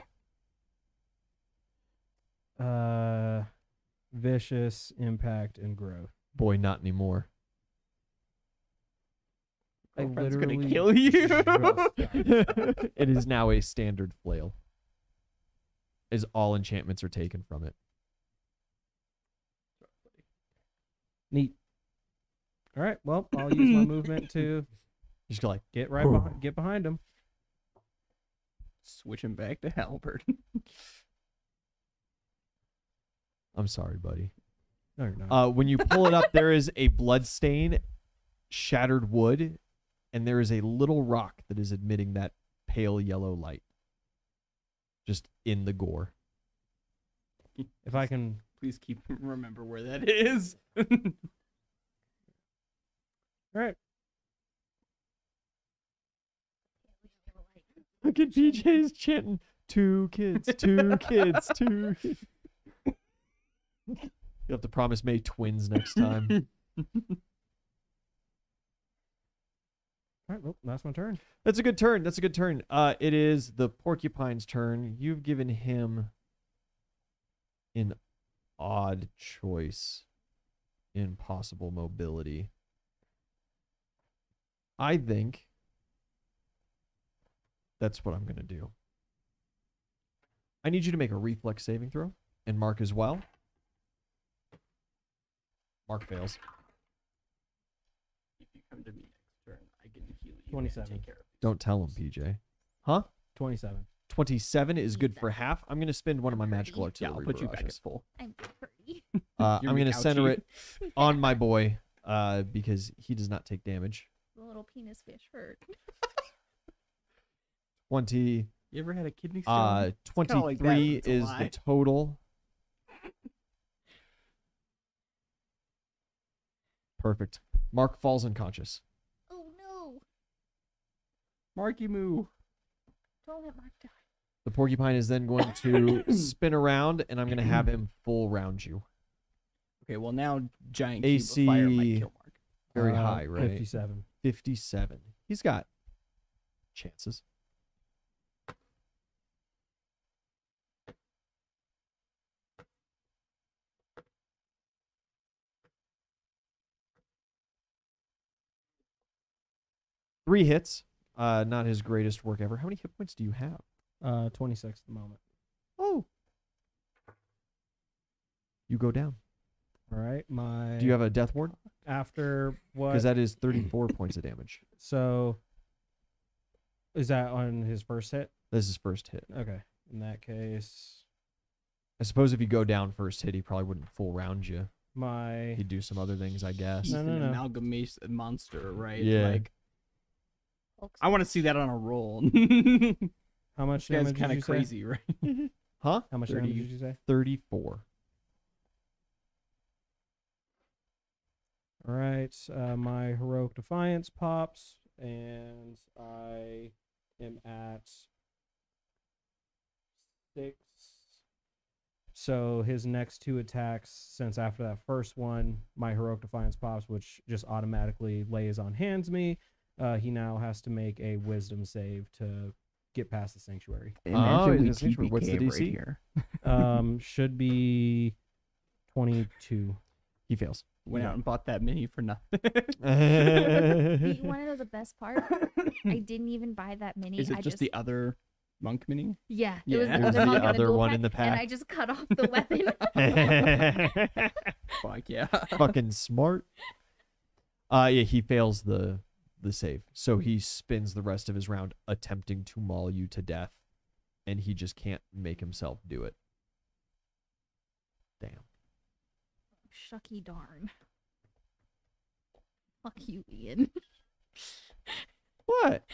vicious, impact, and growth. Boy, not anymore. I girlfriend's gonna literally kill you. just got- It is now a standard flail. as all enchantments are taken from it. Neat. All right. Well, I'll use my movement to Just go like, get behind him. Switching back to Halberd. I'm sorry, buddy. No, you're not. When you pull it up, there is a blood stain, shattered wood, and there is a little rock that is emitting that pale yellow light. Just in the gore. If I can. Please remember where that is. All right. Look at BJ's chanting, 2 kids, 2 kids, 2 kids. You have to promise May twins next time. All right. Well, that's my turn. That's a good turn. That's a good turn. It is the porcupine's turn. You've given him an odd choice in possible mobility. I think that's what I'm going to do. I need you to make a reflex saving throw, and Mark as well. Mark fails. If you come to me next turn, I can heal you. 27. And take care of Don't tell him, PJ. Huh? 27. 27 is good for half. I'm going to spend one of my magical you. Yeah, artillery I'll put you back at barrages. full. I'm pretty. I'm You're going to center ouchie. it on my boy because he does not take damage. The little penis fish hurt. 20, You ever had a kidney stone? kinda like that, 23 but it's a is lie. the total. Perfect. Mark falls unconscious. Oh no! Marky Moo. Don't let Mark die. The porcupine is then going to spin around, and I'm going to have him full round you. Okay, well now giant AC cube of fire might kill Mark. Very high, right? 57. 57. He's got chances. Three hits. Not his greatest work ever. How many hit points do you have? 26 at the moment. Oh. You go down. All right. My. Do you have a death ward? After what? Because that is 34 points of damage. So. Is that on his first hit? This is first hit. Okay. In that case, I suppose if you go down first hit, he probably wouldn't full round you. my. He'd do some other things, I guess. He's No, no, an no. amalgamation monster, right? Yeah. Like, Folks, I want to see that on a roll. How much This guy's damage did kind you of say? crazy, right? Huh? How much 30. damage did you say? 34. All right. My heroic defiance pops, and I am at 6. So his next 2 attacks, since after that first one, my heroic defiance pops, which just automatically lays on hands me. He now has to make a wisdom save to get past the sanctuary. Imagine we it's TPK What's the right DC? here. Should be 22. He fails. Went out and bought that mini for nothing. you want to know the best part? I didn't even buy that mini. Is it I just the other monk mini? Yeah, Yeah. it was It the was other, the monk and other dual one pack, in the pack. and I just cut off the weapon. Fuck yeah. Fucking smart. Yeah, he fails the save. So he spends the rest of his round attempting to maul you to death, and he just can't make himself do it. Damn. Shucky darn. Fuck you, Ian. What?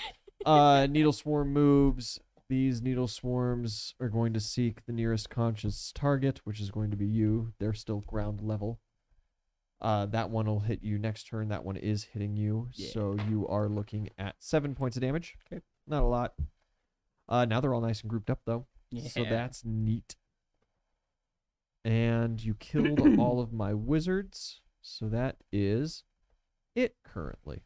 Needle swarm moves. These needle swarms are going to seek the nearest conscious target, which is going to be you. They're still ground level. That one will hit you next turn. That one is hitting you. Yeah. So you are looking at 7 points of damage. Okay. Not a lot. Now they're all nice and grouped up, though. Yeah. So that's neat. And you killed all of my wizards. So that is it currently.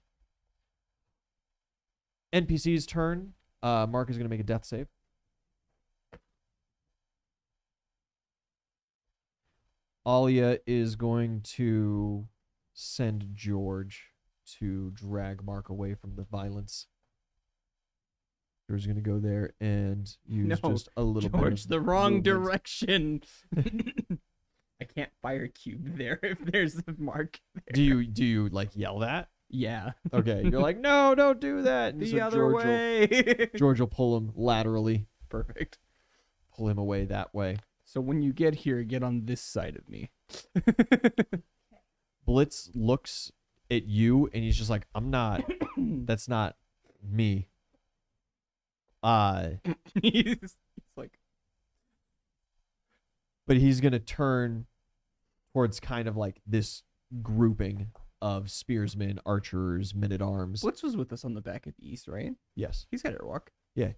NPC's turn. Mark is going to make a death save. Alia is going to send George to drag Mark away from the violence. George's gonna go there and use No, just a little bit. George, of the wrong movement. direction. I can't fire cube there if there's a mark. Do you like yell that? Yeah. Okay, you're like, no, don't do that. And The so other George way. George will pull him laterally, Perfect. pull him away that way. So when you get here, get on this side of me. Blitz looks at you and he's just like, I'm not. That's not me. He's like, But he's gonna turn towards kind of like this grouping of spearsmen, archers, men at arms. Blitz was with us on the back of East, right? Yes. He's got to walk. Yeah.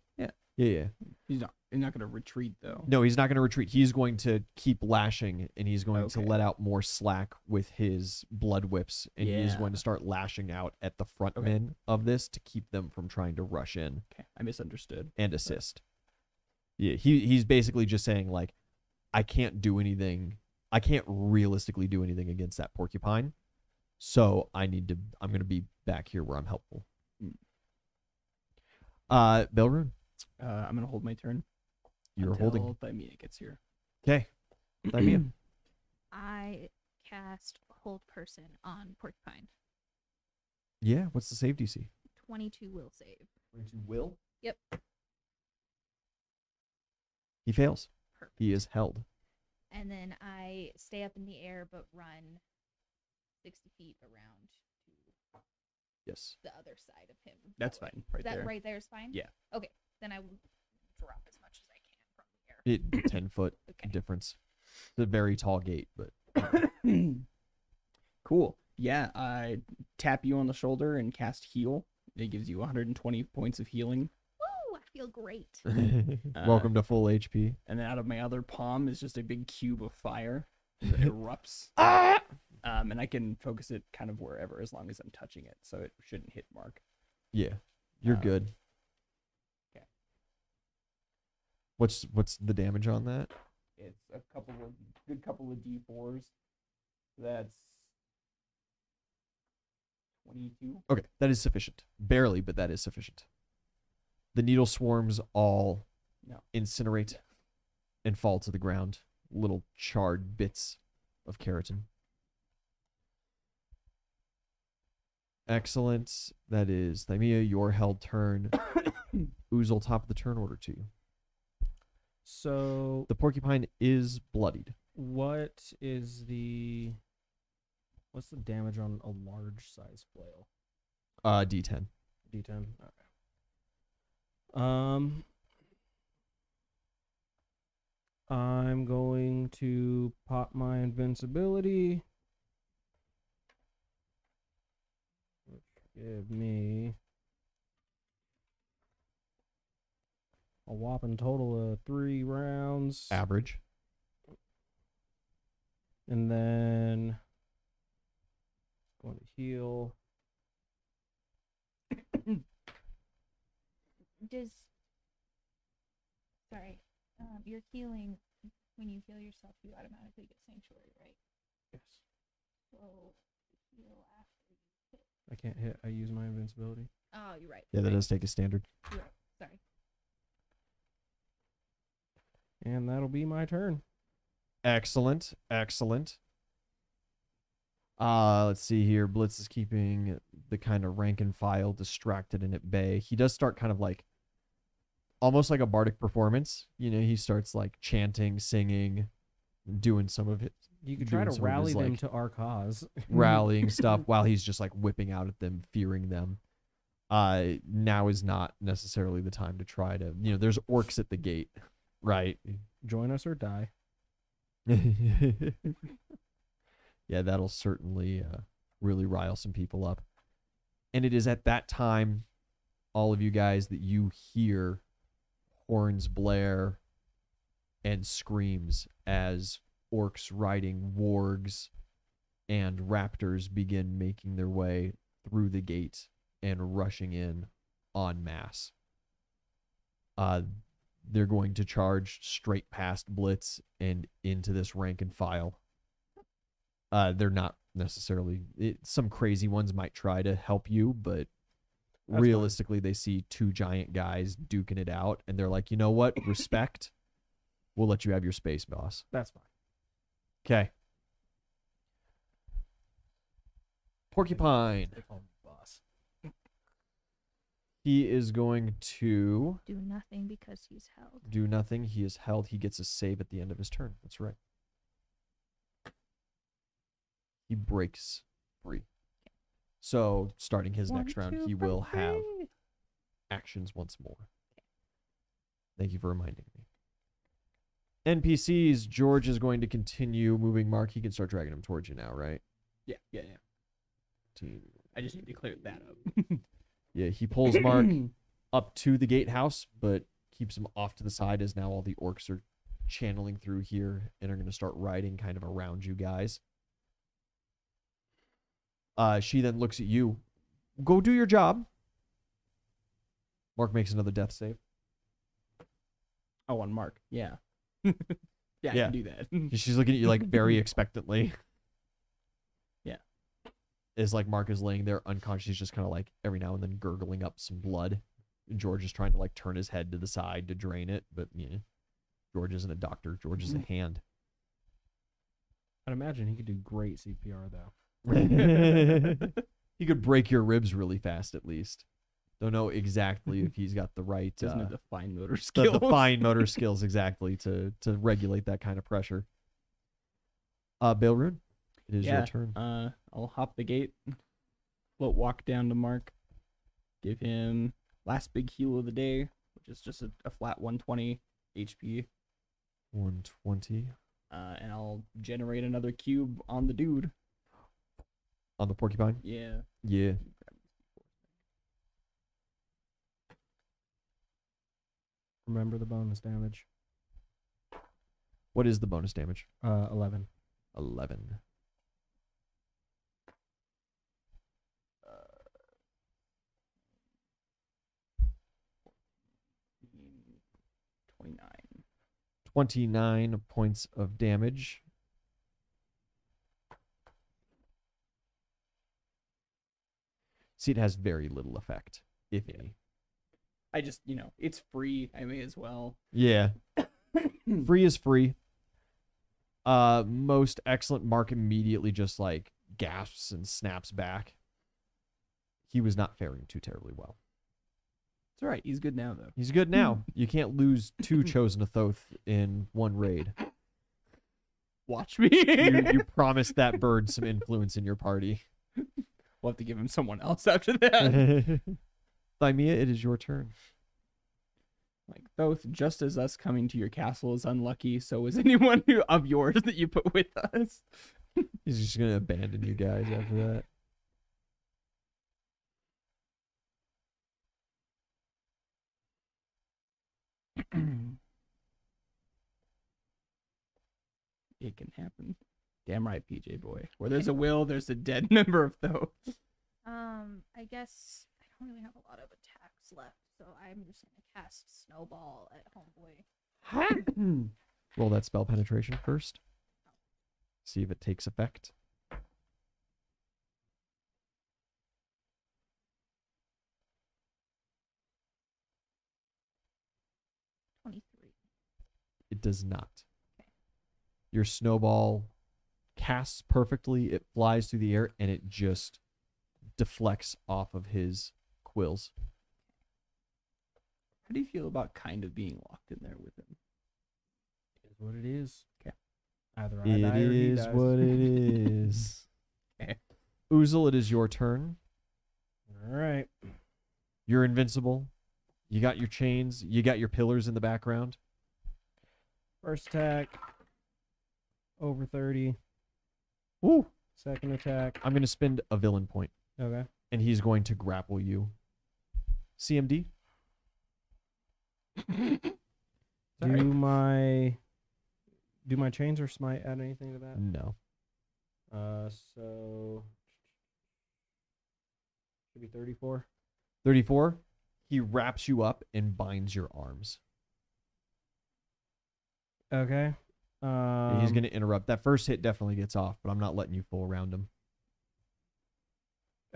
He's not gonna retreat though. No, he's not going to retreat. He's going to keep lashing, and he's going to Okay. let out more slack with his blood whips, and he's Yeah. going to start lashing out at the front Okay. men of this to keep them from trying to rush in Okay, I misunderstood. and assist. Yeah, he's basically just saying like, I can't do anything. I can't realistically do anything against that porcupine, so I'm going to be back here where I'm helpful. Mm. Belrune, I'm gonna hold my turn. you're until holding. Thymia gets here. Okay, Thymia. I cast Hold Person on Porcupine. Yeah, what's the save DC? 22 will save. Will? Yep. He fails. Perfect. He is held. And then I stay up in the air but run 60 feet around to Yes. the other side of him. That's That way. fine, right That there. right there is fine? Yeah. Okay. Then I will drop as much as I can from the air. 10-foot Okay. difference. It's a very tall gate, but Cool. Yeah, I tap you on the shoulder and cast heal. It gives you 120 points of healing. Woo! I feel great. welcome to full HP. And then out of my other palm is just a big cube of fire that erupts. And I can focus it kind of wherever as long as I'm touching it, so it shouldn't hit Mark. Yeah, you're good. okay. What's the damage on that? It's a good couple of D4s. That's 22. Okay, that is sufficient. Barely, but that is sufficient. The needle swarms all No. incinerate and fall to the ground. Little charred bits of keratin. Excellent. That is Thymia, your held turn. Oozle, top of the turn order to you. So The porcupine is bloodied. what's the damage on a large size flail? D10. D10. Okay. I'm going to pop my invincibility, which give me a whopping total of 3 rounds. Average. And then going to heal. You're healing. When you heal yourself, you automatically get sanctuary, right? Yes. So heal after you hit. I can't hit. I use my invincibility. Oh, you're right. Yeah, that right. does take a standard. You're right. Sorry. And that'll be my turn. Excellent. Excellent. Let's see here. Blitz is keeping the kind of rank and file distracted and at bay. He does start kind of like almost like a bardic performance. You know, he starts like chanting, singing, doing some of it, You could try doing to some of rally his, them like, to our cause. rallying stuff while he's just like whipping out at them, fearing them. Now is not necessarily the time to try to, you know, there's orcs at the gate, right? Join us or die. Yeah, that'll certainly really rile some people up. And it is at that time, all of you guys, that you hear horns blare and screams as orcs riding wargs and raptors begin making their way through the gate and rushing in en masse. They're going to charge straight past Blitz and into this rank and file. They're not necessarily... some crazy ones might try to help you, but fine. realistically, they see two giant guys duking it out, and they're like, you know what? Respect. We'll let you have your space, boss. That's fine. Okay. Porcupine. They call me boss. He is going to Do nothing because he's held. do nothing. He is held. He gets a save at the end of his turn. That's right. He breaks free. So, starting his next round, he will have actions once more. Thank you for reminding me. NPCs, George is going to continue moving Mark. He can start dragging him towards you now, right? Yeah. Team. I just need to clear that up. Yeah, he pulls Mark up to the gatehouse, but keeps him off to the side as now all the orcs are channeling through here and are going to start riding kind of around you guys. She then looks at you. Go do your job. Mark makes another death save. Oh, on Mark. Yeah. Yeah, I Yeah. can do that. She's looking at you like very expectantly. Yeah. As like Mark is laying there unconscious, he's just kind of like every now and then gurgling up some blood. And George is trying to like turn his head to the side to drain it, but yeah, George isn't a doctor. George is a hand. I'd imagine he could do great CPR though. He could break your ribs really fast at least. Don't know exactly if he's got the right Doesn't have the fine motor the skills. fine motor skills exactly to regulate that kind of pressure. Bailrune, it is your turn. I'll hop the gate, float walk down to Mark, give him last big heal of the day, which is just a flat 120 HP. 120 And I'll generate another cube on the dude. on the porcupine. Yeah. Yeah. Remember the bonus damage. What is the bonus damage? 11. 11. 29. 29 points of damage. See, it has very little effect, if any. I just, it's free. I may as well. Yeah. Free is free. Most excellent. Mark immediately just like gasps and snaps back. He was not faring too terribly well. It's all right. He's good now, though. He's good now. You can't lose two Chosen of Thoth in one raid. Watch me. You promised that bird some influence in your party. We'll have to give him someone else after that. Thymia, it is your turn. Like, Thoth, just as us coming to your castle is unlucky, so is anyone of yours that you put with us. He's just going to abandon you guys after that. It can happen. Damn right, PJ boy. Where there's a will, there's a dead member of Thoth. I guess I don't really have a lot of attacks left, so I'm just gonna cast Snowball at Homeboy. Roll that spell penetration first. See if it takes effect. 23. It does not. Your snowball casts perfectly. It flies through the air and it just deflects off of his quills. How do you feel about kind of being locked in there with him? It is what it is. Okay. Either I It die or he is dies. what it is. Okay. Oozle, it is your turn. All right. You're invincible. You got your chains. You got your pillars in the background. First attack. Over 30. Woo! Second attack. I'm going to spend a villain point, Okay. and he's going to grapple you. CMD? Do my chains or smite add anything to that? No. So should be 34. 34. He wraps you up and binds your arms. Okay. He's going to interrupt. That first hit definitely gets off, but I'm not letting you full around him.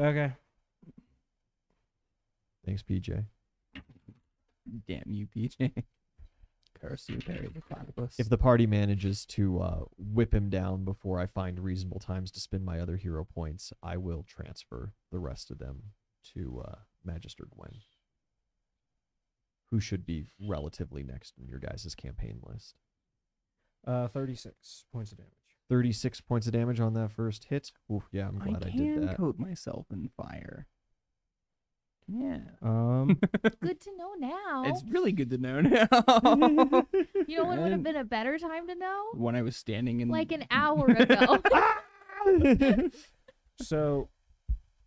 Okay. Thanks, PJ. Damn you, PJ. Curse you, Perry the Platypus. If the party manages to whip him down before I find reasonable times to spend my other hero points, I will transfer the rest of them to Magister Gwen, who should be relatively next in your guys' campaign list. 36 points of damage. 36 points of damage on that first hit. Ooh, yeah, I'm glad I did that. coat myself in fire. Yeah. Good to know now. It's really good to know now. You know what would have been a better time to know? When I was standing in Like an hour ago. So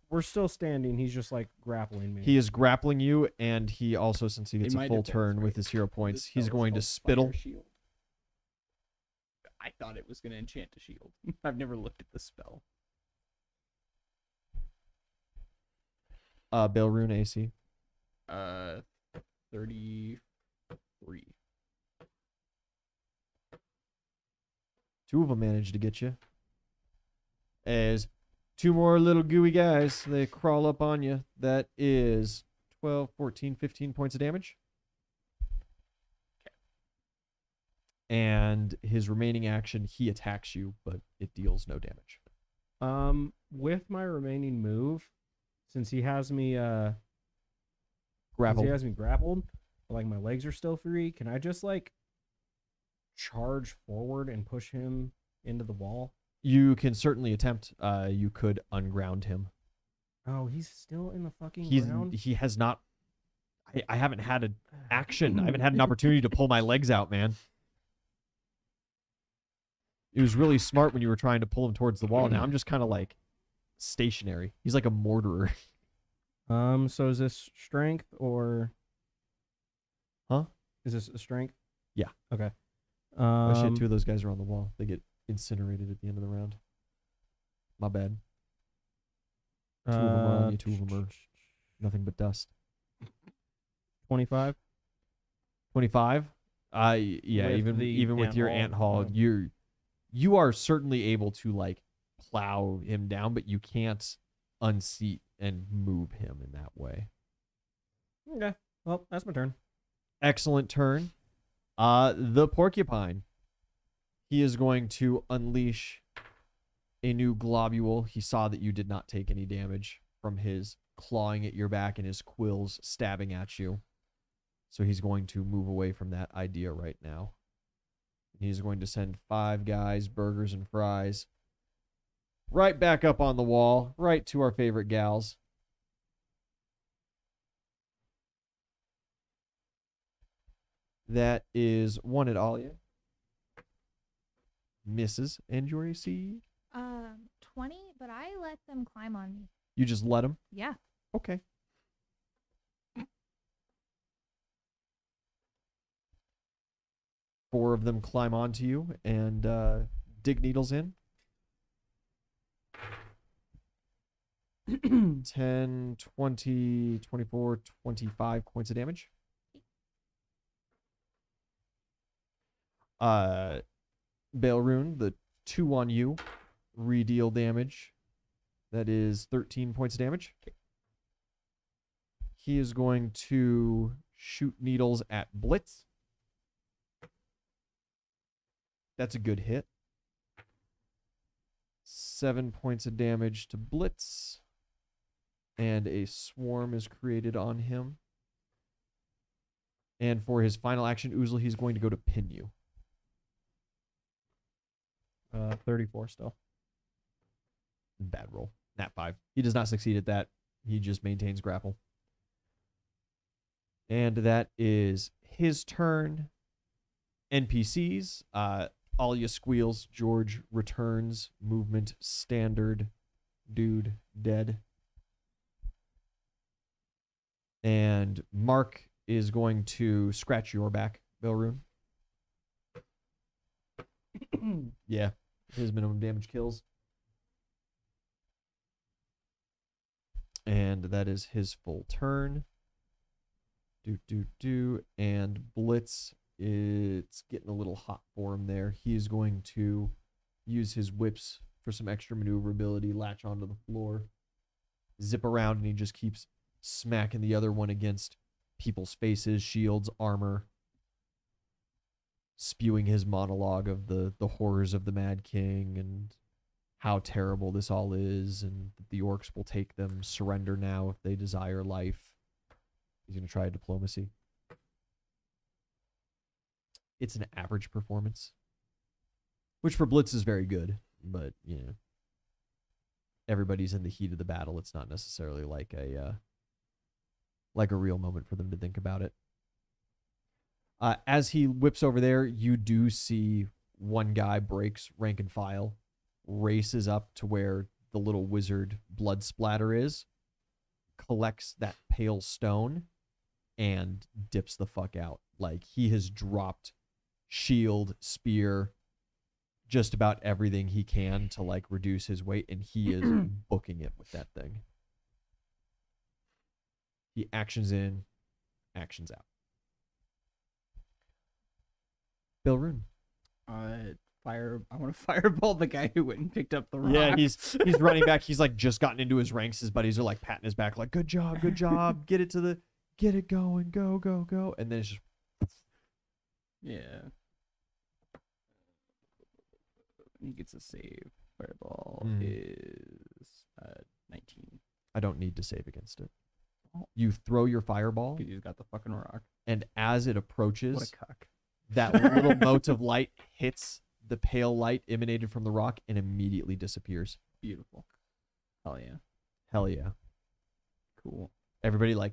we're still standing. He's just like grappling me. He is grappling you, and he also, since he gets In a my full defense, turn with right, his hero this points, spell he's is going to called spittle. Fire Shield. I thought it was going to enchant a shield. I've never looked at the spell. Bale Rune AC. 33. Two of them managed to get you. As two more little gooey guys, they crawl up on you. That is 12, 14, 15 points of damage. And his remaining action, he attacks you, but it deals no damage. With my remaining move, since he has me Grapple. Since he has me grappled, but, like my legs are still free, can I just like charge forward and push him into the wall? You can certainly attempt. You could unground him. Oh, he's still in the fucking ground? He has not. I haven't had an action. I haven't had an opportunity to pull my legs out, man. It was really smart when you were trying to pull him towards the wall. Now I'm just kind of like stationary. He's like a mortarer. So is this strength or? Huh? Is this a strength? Yeah. Okay. Oh shit, two of those guys are on the wall. They get incinerated at the end of the round. My bad. Two of them are on you, two of them are nothing but dust. 25. 25? Yeah, With even the with your ant ant haul, haul, you are certainly able to like plow him down, but you can't unseat and move him in that way. Okay. Well, that's my turn. Excellent turn. The porcupine. He is going to unleash a new globule. He saw that you did not take any damage from his clawing at your back and his quills stabbing at you. So he's going to move away from that idea right now. He's going to send 5 guys, burgers and fries, right back up on the wall, right to our favorite gals. That is 1 at Alia. Misses. And your AC? 20, but I let them climb on me. You just let him? Yeah. Okay. Four of them climb onto you and dig needles in. 10, 20, 24, 25 points of damage. Bale Rune, the 2 on you, redeal damage. That is 13 points of damage. He is going to shoot needles at Blitz. That's a good hit. 7 points of damage to Blitz. And a swarm is created on him. And for his final action, Oozle, he's going to go to pin you. 34 still. Bad roll. Nat 5. He does not succeed at that. He just maintains grapple. And that is his turn. NPCs. Alia squeals. George returns. Movement standard. Dude dead. And Mark is going to scratch your back, Belrune. Yeah. His minimum damage kills. And that is his full turn. And Blitz, it's getting a little hot for him there. He is going to use his whips for some extra maneuverability, latch onto the floor, zip around, and he just keeps smacking the other one against people's faces, shields, armor, spewing his monologue of the horrors of the Mad King and how terrible this all is, and that the orcs will take them, surrender now if they desire life. He's going to try diplomacy. It's an average performance, which for Blitz is very good, but, you know, everybody's in the heat of the battle. It's not necessarily like a real moment for them to think about it. As he whips over there, you do see one guy breaks rank and file, races up to where the little wizard blood splatter is, collects that pale stone, and dips the fuck out. Like, he has dropped shield, spear, just about everything he can to, like, reduce his weight, and he is booking it with that thing. He actions in, actions out. Bill Rune. I want to fireball the guy who went and picked up the rock. Yeah, he's running back. He's like just gotten into his ranks. His buddies are like patting his back, like, good job, get it going, go. And then it's just Yeah. He gets a save. Fireball is 19. I don't need to save against it. You throw your fireball, He's got the fucking rock. and as it approaches, What a cuck. that little mote of light hits the pale light emanated from the rock and immediately disappears. Beautiful. Hell yeah. Hell yeah. Cool. Everybody like,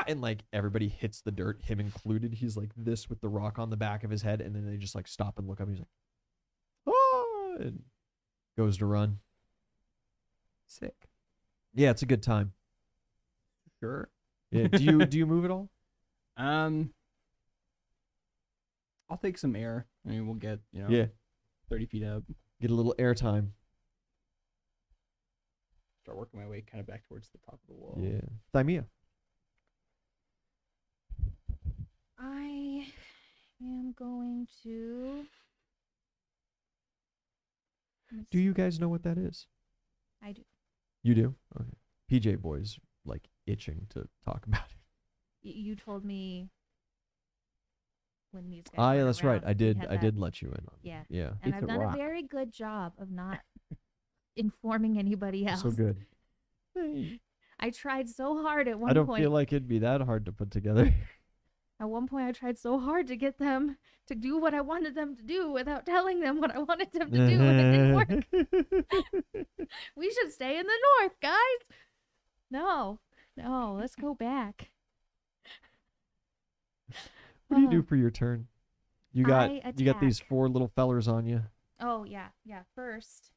and like everybody hits the dirt, him included. He's like this with the rock on the back of his head, and then they just like stop and look up. And he's like, oh, and goes to run. Sick. Yeah, it's a good time. Sure. Yeah. Do you move at all? I'll take some air. I mean, we'll get, 30 feet up. Get a little air time. Start working my way kind of back towards the top of the wall. Yeah. Thymia. I am going to. Do you guys know what that is? I do. You do? Okay. PJ Boy's like itching to talk about it. You told me when these guys. Ah, yeah, weren't that's right. around, I we did. had I that- did let you in on. Yeah. Yeah. And It's I've a done rock. a very good job of not informing anybody else. So good. I tried so hard at one I don't point. feel like it'd be that hard to put together. At one point, I tried so hard to get them to do what I wanted them to do without telling them what I wanted them to do, and it didn't work. We should stay in the north, guys. No, let's go back. What do you do for your turn? You got I these attack. 4 little fellers on you. Oh, yeah. First,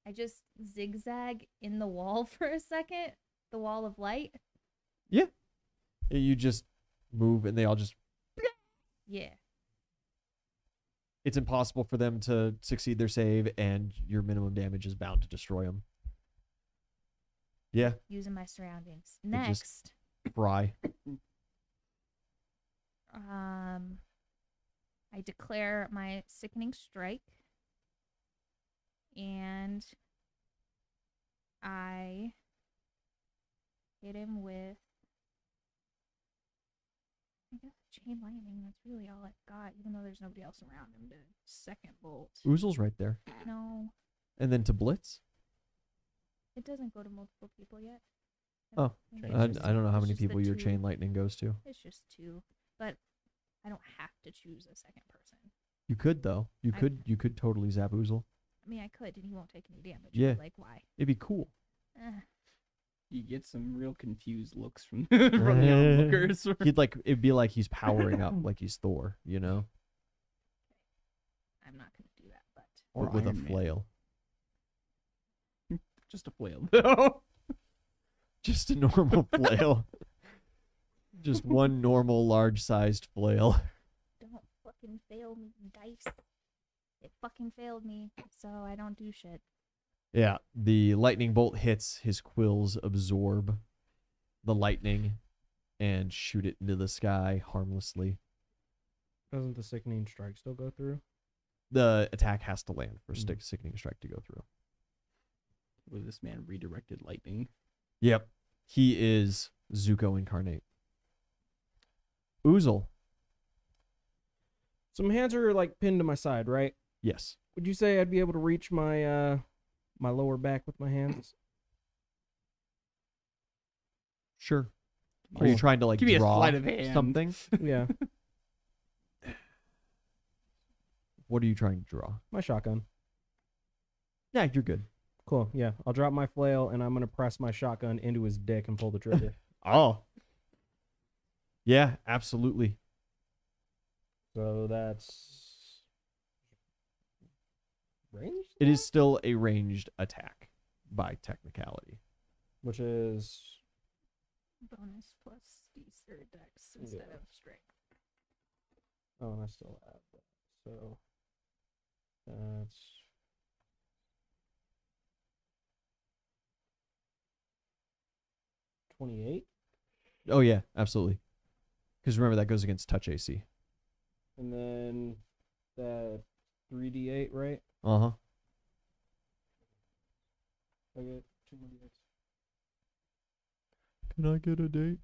I just zigzag in the wall for a second, the wall of light. You just move and they all just. Yeah. It's impossible for them to succeed their save, and your minimum damage is bound to destroy them. Yeah, Using my surroundings. It just- Next, fry. I declare my sickening strike, and I hit him with, I guess, chain lightning. That's really all I've got, even though there's nobody else around him to second bolt. Ouzel's right there. No, And then to Blitz. it doesn't go to multiple people yet. Oh, think Chain it's I just- don't know how it's many just the people your two. chain lightning goes to. It's just 2, but I don't have to choose a second person. You could though. You I- could totally zap Ouzel. I mean, I could, and he won't take any damage. Yeah. But, like, why? It'd be cool. You get some real confused looks from, from the onlookers. It'd be like he's powering up, like he's Thor, you know, I'm not going to do that, but Or with a Iron Man. flail. Just a flail, though. Just a normal flail. Just one normal large-sized flail. don't fucking fail me, dice. It fucking failed me, so I don't do shit. Yeah, the lightning bolt hits, his quills absorb the lightning and shoot it into the sky harmlessly. Doesn't the sickening strike still go through? The attack has to land for Mm. sickening strike to go through. With this man redirected lightning. Yep. He is Zuko incarnate. Oozle. So my hands are like pinned to my side, right? Yes. Would you say I'd be able to reach my my lower back with my hands? Sure. Are you trying to like Give me a draw sleight of hand. something? Yeah, What are you trying to draw? my shotgun. Yeah, you're good. Cool. Yeah, I'll drop my flail and I'm gonna press my shotgun into his dick and pull the trigger. Oh. Yeah, absolutely. So that's ranged. It is still a ranged attack by technicality. Which is Bonus plus these or dex instead Yeah. of strength. oh, and I still add that. So that's 28, Oh yeah, absolutely. Because remember that goes against touch AC. and then that 3d8, right? Uh-huh. I get 2 more d8s. Can I get a date?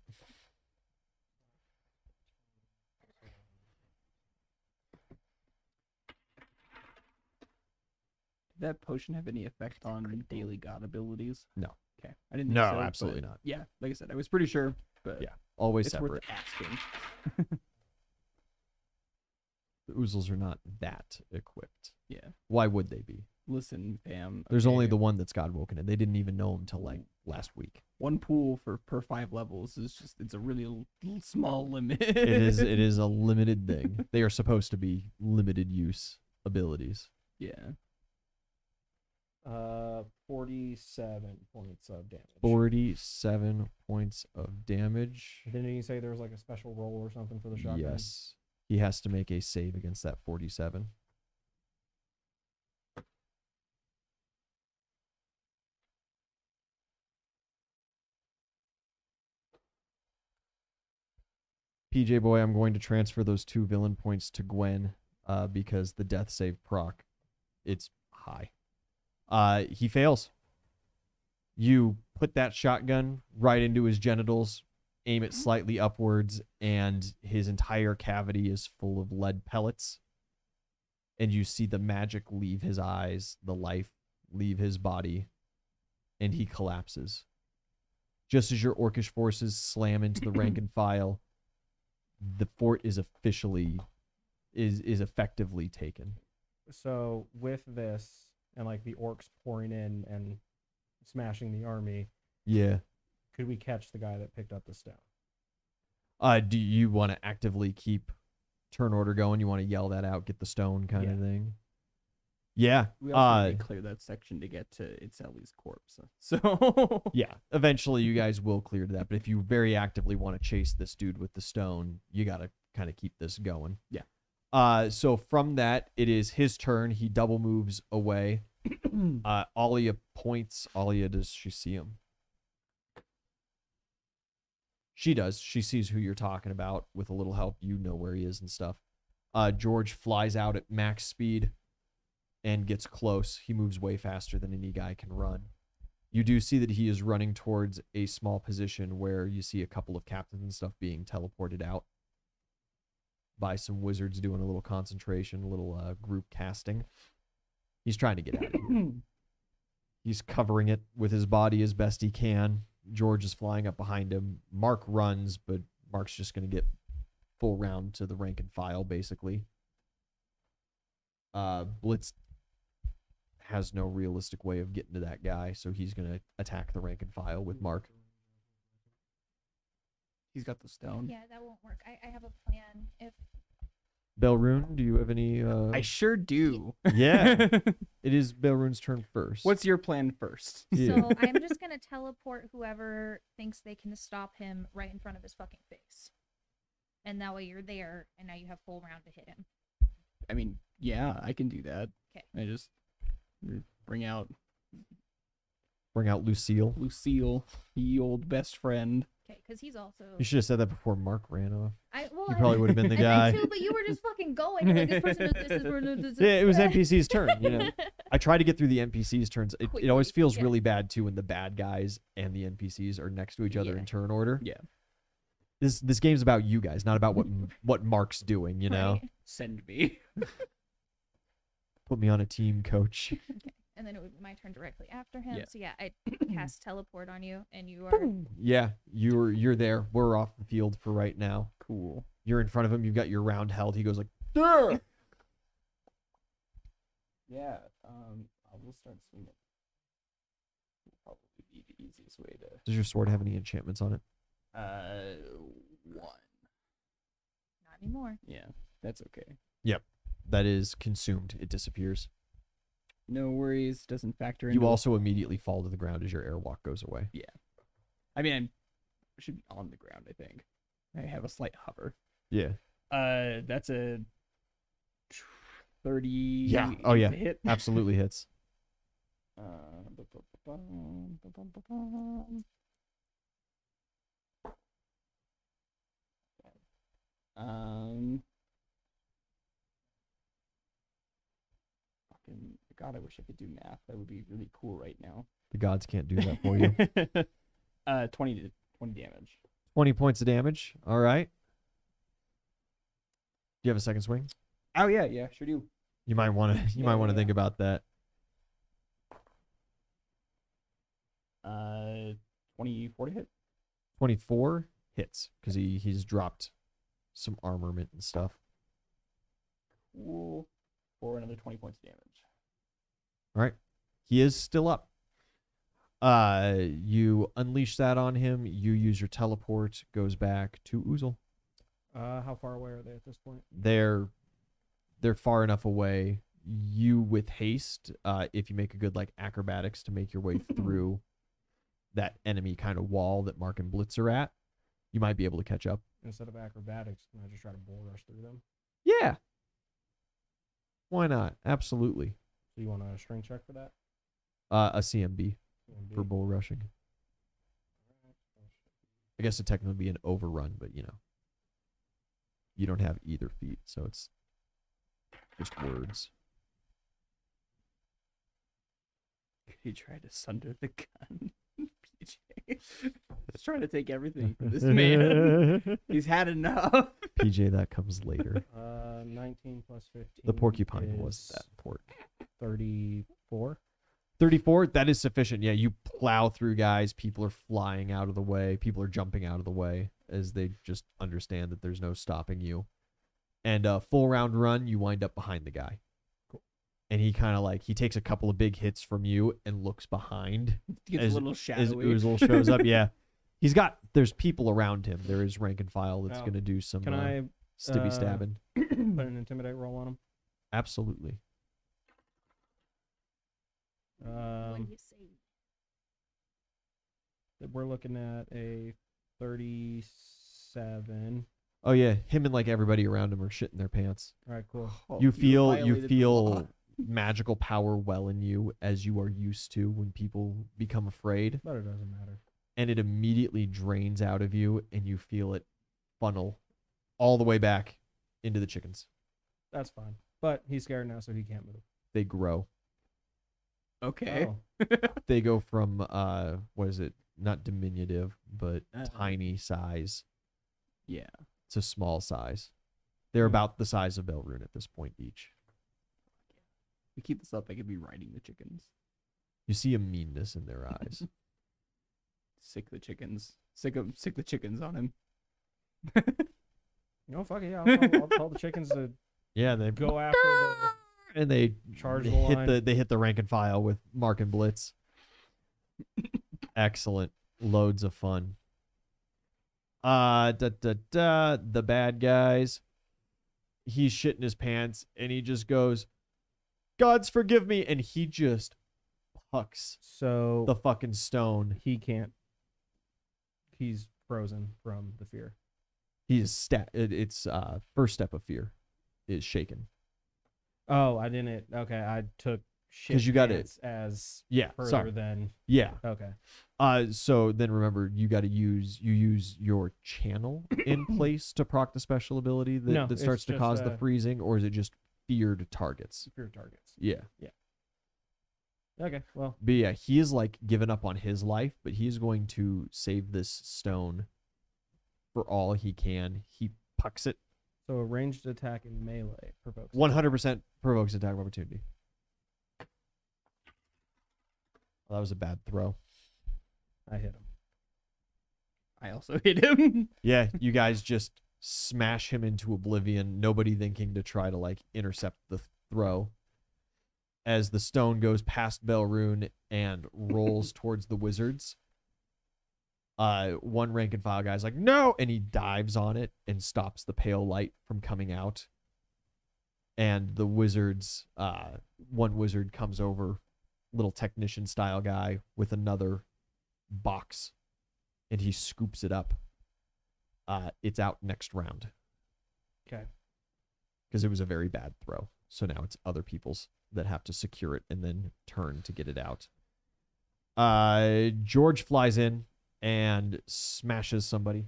Did that potion have any effect on daily god abilities? No. Okay. I didn't think No, so, absolutely but not. Yeah, like I said, I was pretty sure, but Yeah. Always it's separate. worth asking. The oozles are not that equipped. Yeah. Why would they be? Listen, fam. There's only okay, the one that's God woken, and they didn't even know him till like last week. one pool per 5 levels is just it's a really small limit. It is a limited thing. They are supposed to be limited use abilities. Yeah. 47 points of damage. 47 points of damage. Didn't you say there was like a special roll or something for the shotgun? Yes. He has to make a save against that 47. PJ boy, I'm going to transfer those 2 villain points to Gwen because the death save proc, it's high. He fails. You put that shotgun right into his genitals, aim it slightly upwards, and his entire cavity is full of lead pellets. And you see the magic leave his eyes, the life leave his body, and he collapses. Just as your orcish forces slam into the rank and file, the fort is effectively taken. So with this and like the orcs pouring in and smashing the army, Yeah. could we catch the guy that picked up the stone? Do you want to actively keep turn order going? You want to yell that out, get the stone kind of Yeah. thing? Yeah. We also need to clear that section to get to Itzeli's corpse. So Yeah. Eventually you guys will clear to that. But if you very actively want to chase this dude with the stone, you got to kind of keep this going. Yeah. So from that, it is his turn. He double moves away. Alia points. Alia, does she see him? She does. She sees who you're talking about. With a little help, you know where he is and stuff. George flies out at max speed and gets close. He moves way faster than any guy can run. You do see that he is running towards a small position where you see a couple of captains and stuff being teleported out by some wizards doing a little concentration, a little group casting. He's trying to get out of here. He's covering it with his body as best he can. George is flying up behind him. Mark runs, but Mark's just going to get full round to the rank and file, basically. Blitz has no realistic way of getting to that guy, so he's going to attack the rank and file with Mark. he's got the stone. Yeah, that won't work. I have a plan. If Belrune, do you have any... I sure do. Yeah. It is Belrune's turn first. What's your plan first? Yeah. So I'm just gonna teleport whoever thinks they can stop him right in front of his fucking face. And that way you're there, and now you have full round to hit him. I mean, yeah, I can do that. 'Kay. I just bring out Bring out Lucille. Lucille, ye old best friend. Okay, because he's also. You should have said that before Mark ran off. Well, He probably would have been the I guy. meant to, but you were just fucking going. Like, this person does this, this person does this. Yeah, it was NPC's turn, you know. I try to get through the NPCs turns. It always Quickly, feels yeah. really bad too when the bad guys and the NPCs are next to each other Yeah. in turn order. Yeah. This game's about you guys, not about what Mark's doing. You know, Right? Send me. put me on a team, coach. And then it would be my turn directly after him. Yeah. So yeah, I cast teleport on you, and you are Yeah, you're there. We're off the field for right now. Cool. You're in front of him. You've got your round held. He goes like, "There." Yeah. I will start swinging. Will probably be the easiest way to. Does your sword have any enchantments on it? 1. not anymore. Yeah, that's okay. That is consumed. It disappears. No worries. Doesn't factor into. You also immediately fall to the ground as your airwalk goes away. I mean, I should be on the ground. I think. I have a slight hover. Yeah. That's a 30. Yeah. Oh, yeah. Hit. Absolutely hits. Fucking God, I wish I could do math. That would be really cool right now. The gods can't do that for you. 20 damage. 20 points of damage. All right. Do you have a second swing? Oh yeah, sure do. You might want to. You might want to Yeah. think about that. 24 to hit. 24 hits because he's dropped some armament and stuff. Cool. For another 20 points of damage. All right. He is still up. You unleash that on him. You use your teleport. Goes back to Oozle. How far away are they at this point? They're far enough away. You with haste, if you make a good like acrobatics to make your way through that enemy kind of wall that Mark and Blitz are at, you might be able to catch up. Instead of acrobatics, can I just try to bull rush through them? Yeah. Why not? Absolutely. So you want a strength check for that? A CMB CMB? for bull rushing. I guess it'd technically be an overrun, but you know. You don't have either feat, so it's just words. He tried to sunder the gun. PJ. He's trying to take everything from this man. He's had enough. PJ, that comes later. 19 plus 15. The porcupine was is that important. 34. 34, that is sufficient. Yeah, you plow through guys. People are flying out of the way. People are jumping out of the way as they just understand that there's no stopping you. And a full round run, you wind up behind the guy. Cool. And he kind of like, he takes a couple of big hits from you and looks behind Gets as, a little as shadowy. Oozle shows up. Yeah. There's people around him. There is rank and file that's Oh. going to do some Can I stibby stabbing. put an intimidate roll on him? Absolutely. What do you say? We're looking at a 37. Oh yeah, him and like everybody around him are shitting their pants. All right, cool. Oh, You feel violated the law. magical power well in you as you are used to when people become afraid, But it doesn't matter. and it immediately drains out of you and you feel it funnel all the way back into the chickens. That's fine. But he's scared now, so he can't move. They grow. Okay. Oh, They go from what is it? Not diminutive, but Uh. tiny size Yeah. to small size. They're about the size of Belrune at this point each. We keep this up, I could be riding the chickens. You see a meanness in their eyes. Sick the chickens. Sick the chickens on him. no, fuck it. Yeah, I'll tell the chickens to Yeah, they go after the. and they Charge they the hit line. they hit the rank and file with Mark and Blitz. Excellent. Loads of fun. The bad guys. He's shitting his pants and he just goes, "Gods forgive me," and he just pucks So the fucking stone. he can't. He's frozen from the fear. He's it's first step of fear is shaken. Oh, I didn't. Okay, I took shit 'Cause you got it. pants as Yeah, further sorry. than. Yeah. Okay. So then remember, you use your channel in place to proc the special ability that, No, that it's starts to just, cause the freezing, or is it just feared targets? Fear targets. Yeah. Yeah. Okay, well, But yeah, he is like given up on his life, but he's going to save this stone for all he can. He pucks it. so a ranged attack in melee provokes. 100% provokes attack of opportunity. Well, that was a bad throw. I hit him. I also hit him. Yeah, you guys just smash him into oblivion, nobody thinking to try to like intercept the throw. As the stone goes past Belrune and rolls towards the wizards, one rank and file guy's like, no, and he dives on it and stops the pale light from coming out. And the wizards, one wizard comes over, little technician style guy with another box, and he scoops it up. It's out next round. Okay. Because it was a very bad throw. So now it's other people's that have to secure it and then turn to get it out. George flies in and smashes somebody.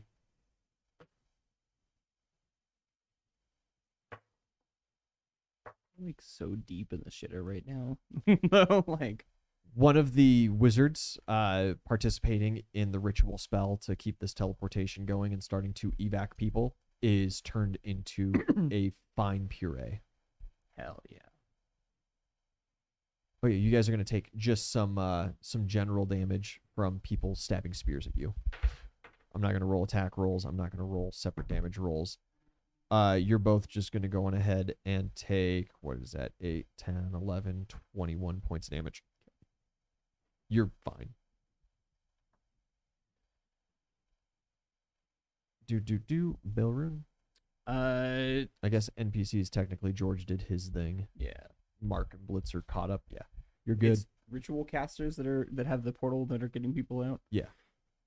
I'm like so deep in the shitter right now. Like One of the wizards participating in the ritual spell to keep this teleportation going and starting to evac people is turned into a fine puree. hell yeah. Oh yeah, you guys are gonna take just some general damage from people stabbing spears at you. I'm not gonna roll attack rolls. I'm not gonna roll separate damage rolls. You're both just gonna go on ahead and take, what is that? 8, 10, 11, 21 points of damage. You're fine. Belrune. I guess NPCs technically George did his thing. Yeah. Mark and Blitzer caught up. Yeah, you're good. It's ritual casters that have the portal that are getting people out. Yeah.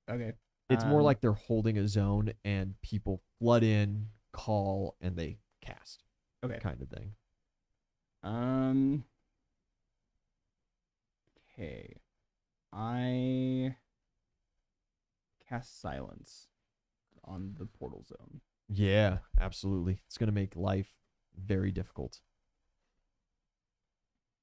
Okay. It's more like they're holding a zone and people flood in, call, and they cast. Okay. Kind of thing. Okay. I cast silence on the portal zone. Yeah, absolutely. It's gonna make life very difficult.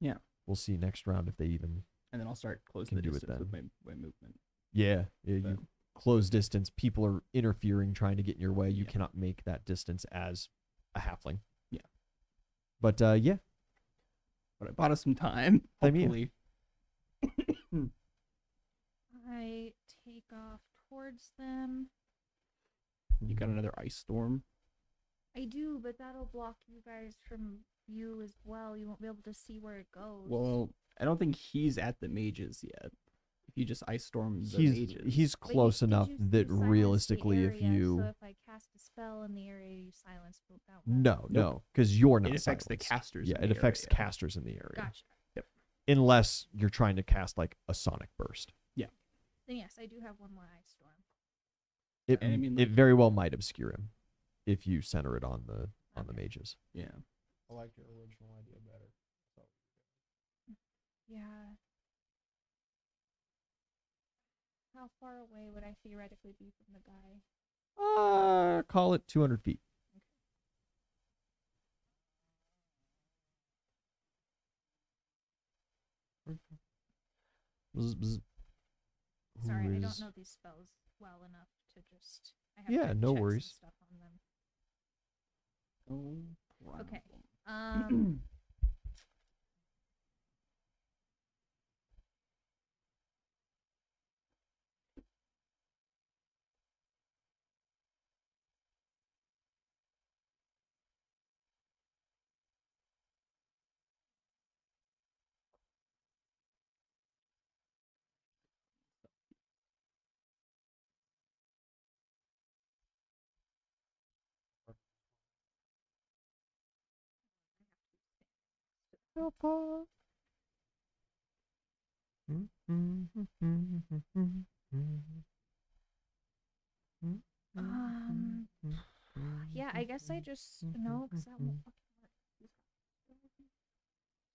Yeah. We'll see next round if they even. And then I'll start closing Can the do it distance with then. my movement. Yeah, you But- close distance. People are interfering, trying to get in your way. You Yeah. cannot make that distance as a halfling. Yeah. But yeah, But I bought us some time. Same here. Hopefully. I take off towards them. You got another ice storm. I do, but that'll block you guys from view as well. You won't be able to see where it goes. Well, I don't think he's at the mages yet. If you just ice storm the he's mages. he's But close you enough silenced that the realistically, if area, you so if I cast a spell in the area, you silence that one. no, because you're not. It affects the silenced. casters. Yeah, in it the affects area. casters in the area. Gotcha. Unless you're trying to cast like a sonic burst. Then yes, I do have one more ice storm. It And I mean, it like- very well might obscure him if you center it on the Okay. mages. Yeah. I like your original idea better. Yeah. How far away would I theoretically be from the guy? Call it 200 feet. Bzz, bzz. Sorry, Who I don't is- know these spells well enough to just. I have Yeah, to no check some worries. Stuff on them. Oh. Okay. problem. How far? Yeah, I guess I just no, because that won't fucking work.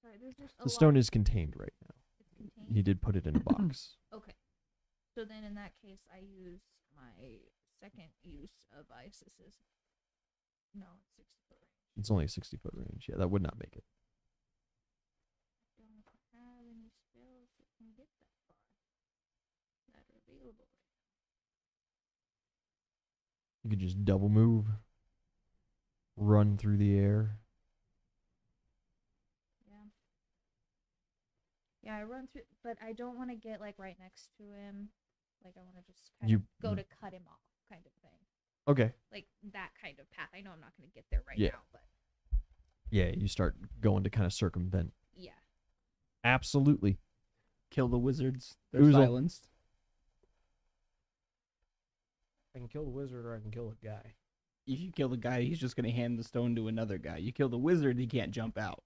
Sorry, there's just a The stone lot. is contained right now. It's contained. He did put it in a box. Okay. So then in that case, I use my second use of Isis's. No, it's 60-foot range. It's only a 60-foot range. Yeah, that would not make it. Don't have any spells could just double move, run through the air. Yeah. Yeah, I run through, but I don't want to get like right next to him. Like I want to just kind of go to cut him off, kind of thing. Okay. Like that kind of path. I know I'm not going to get there right Yeah. now, but Yeah, you start going to kind of circumvent. yeah. Absolutely. Kill the wizards. They're Oozle. silenced. I can kill the wizard or I can kill a guy. If you kill the guy, he's just going to hand the stone to another guy. You kill the wizard, he can't jump out.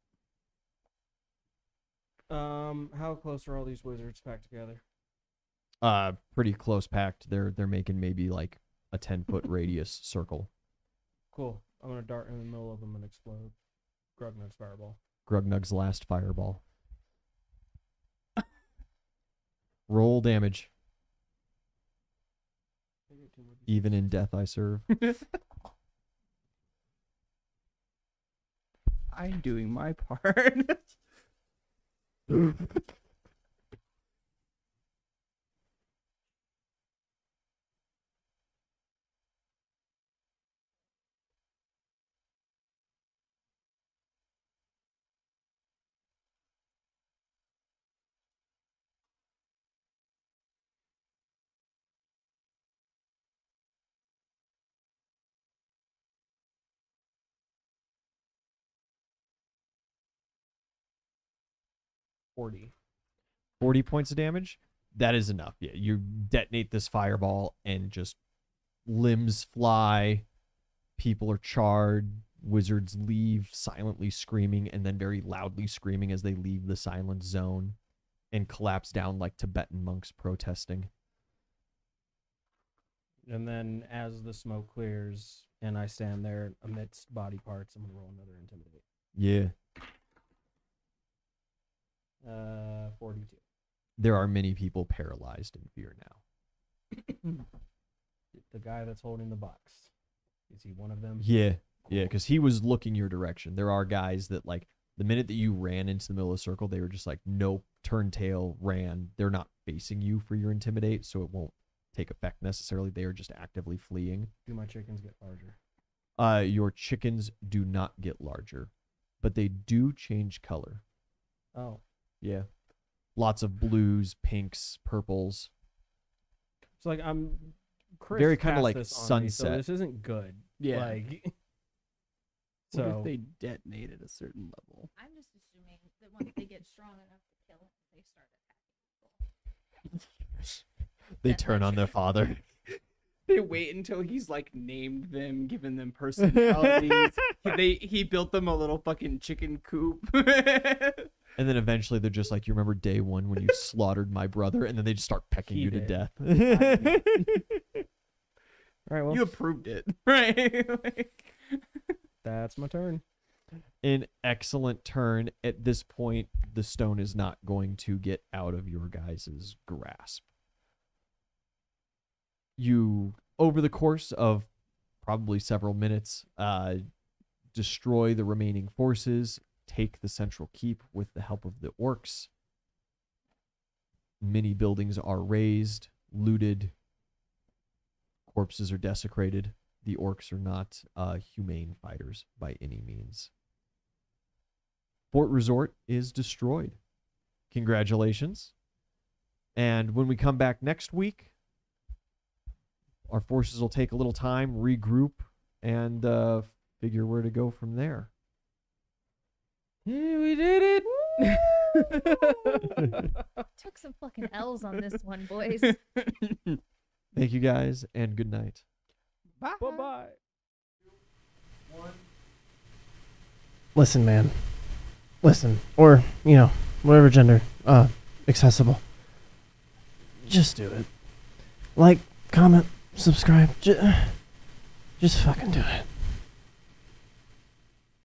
How close are all these wizards packed together? Pretty close packed. They're making maybe like a 10-foot radius circle. Cool. I'm gonna dart in the middle of them and explode. Grugnug's fireball. Grugnug's last fireball. Roll damage. Even in death I serve. I'm doing my part. 40. 40 points of damage. That is enough. Yeah, you detonate this fireball and just limbs fly. People are charred. Wizards leave silently screaming and then very loudly screaming as they leave the silent zone and collapse down like Tibetan monks protesting. And then as the smoke clears and I stand there amidst body parts, I'm gonna roll another intimidate. Yeah. 42. There are many people paralyzed in fear now. The guy that's holding the box. Is he one of them? Yeah. Yeah, because he was looking your direction. There are guys that, like, the minute that you ran into the middle of the circle, they were just like, nope, turn tail, ran. They're not facing you for your intimidate, so it won't take effect necessarily. They are just actively fleeing. Do my chickens get larger? Your chickens do not get larger, but they do change color. Oh. Yeah. Lots of blues, pinks, purples. It's like Chris Very kinda cast like this on me, sunset. so this isn't good. Yeah. Like, What so if they detonate at a certain level? I'm just assuming that once they get strong enough to kill him, they start attacking. They turn on their father. They wait until he's like named them, given them personalities. He built them a little fucking chicken coop. And then eventually they're just like, you remember day one when you slaughtered my brother? And then they just start pecking He you to did. death. all right, well, You approved it, right? Like, that's my turn. An excellent turn. At this point, the stone is not going to get out of your guys' grasp. You, over the course of probably several minutes, destroy the remaining forces, take the central keep with the help of the orcs. Many buildings are razed, looted. Corpses are desecrated. The orcs are not humane fighters by any means. Fort Resort is destroyed. Congratulations. And when we come back next week, our forces will take a little time, regroup, and figure where to go from there. Yeah, we did it. Took some fucking L's on this one, boys. Thank you guys, and good night. bye. Bye-bye. Listen, man. Listen. Or, whatever gender. Accessible. Just do it. Like, comment, subscribe. Just fucking do it.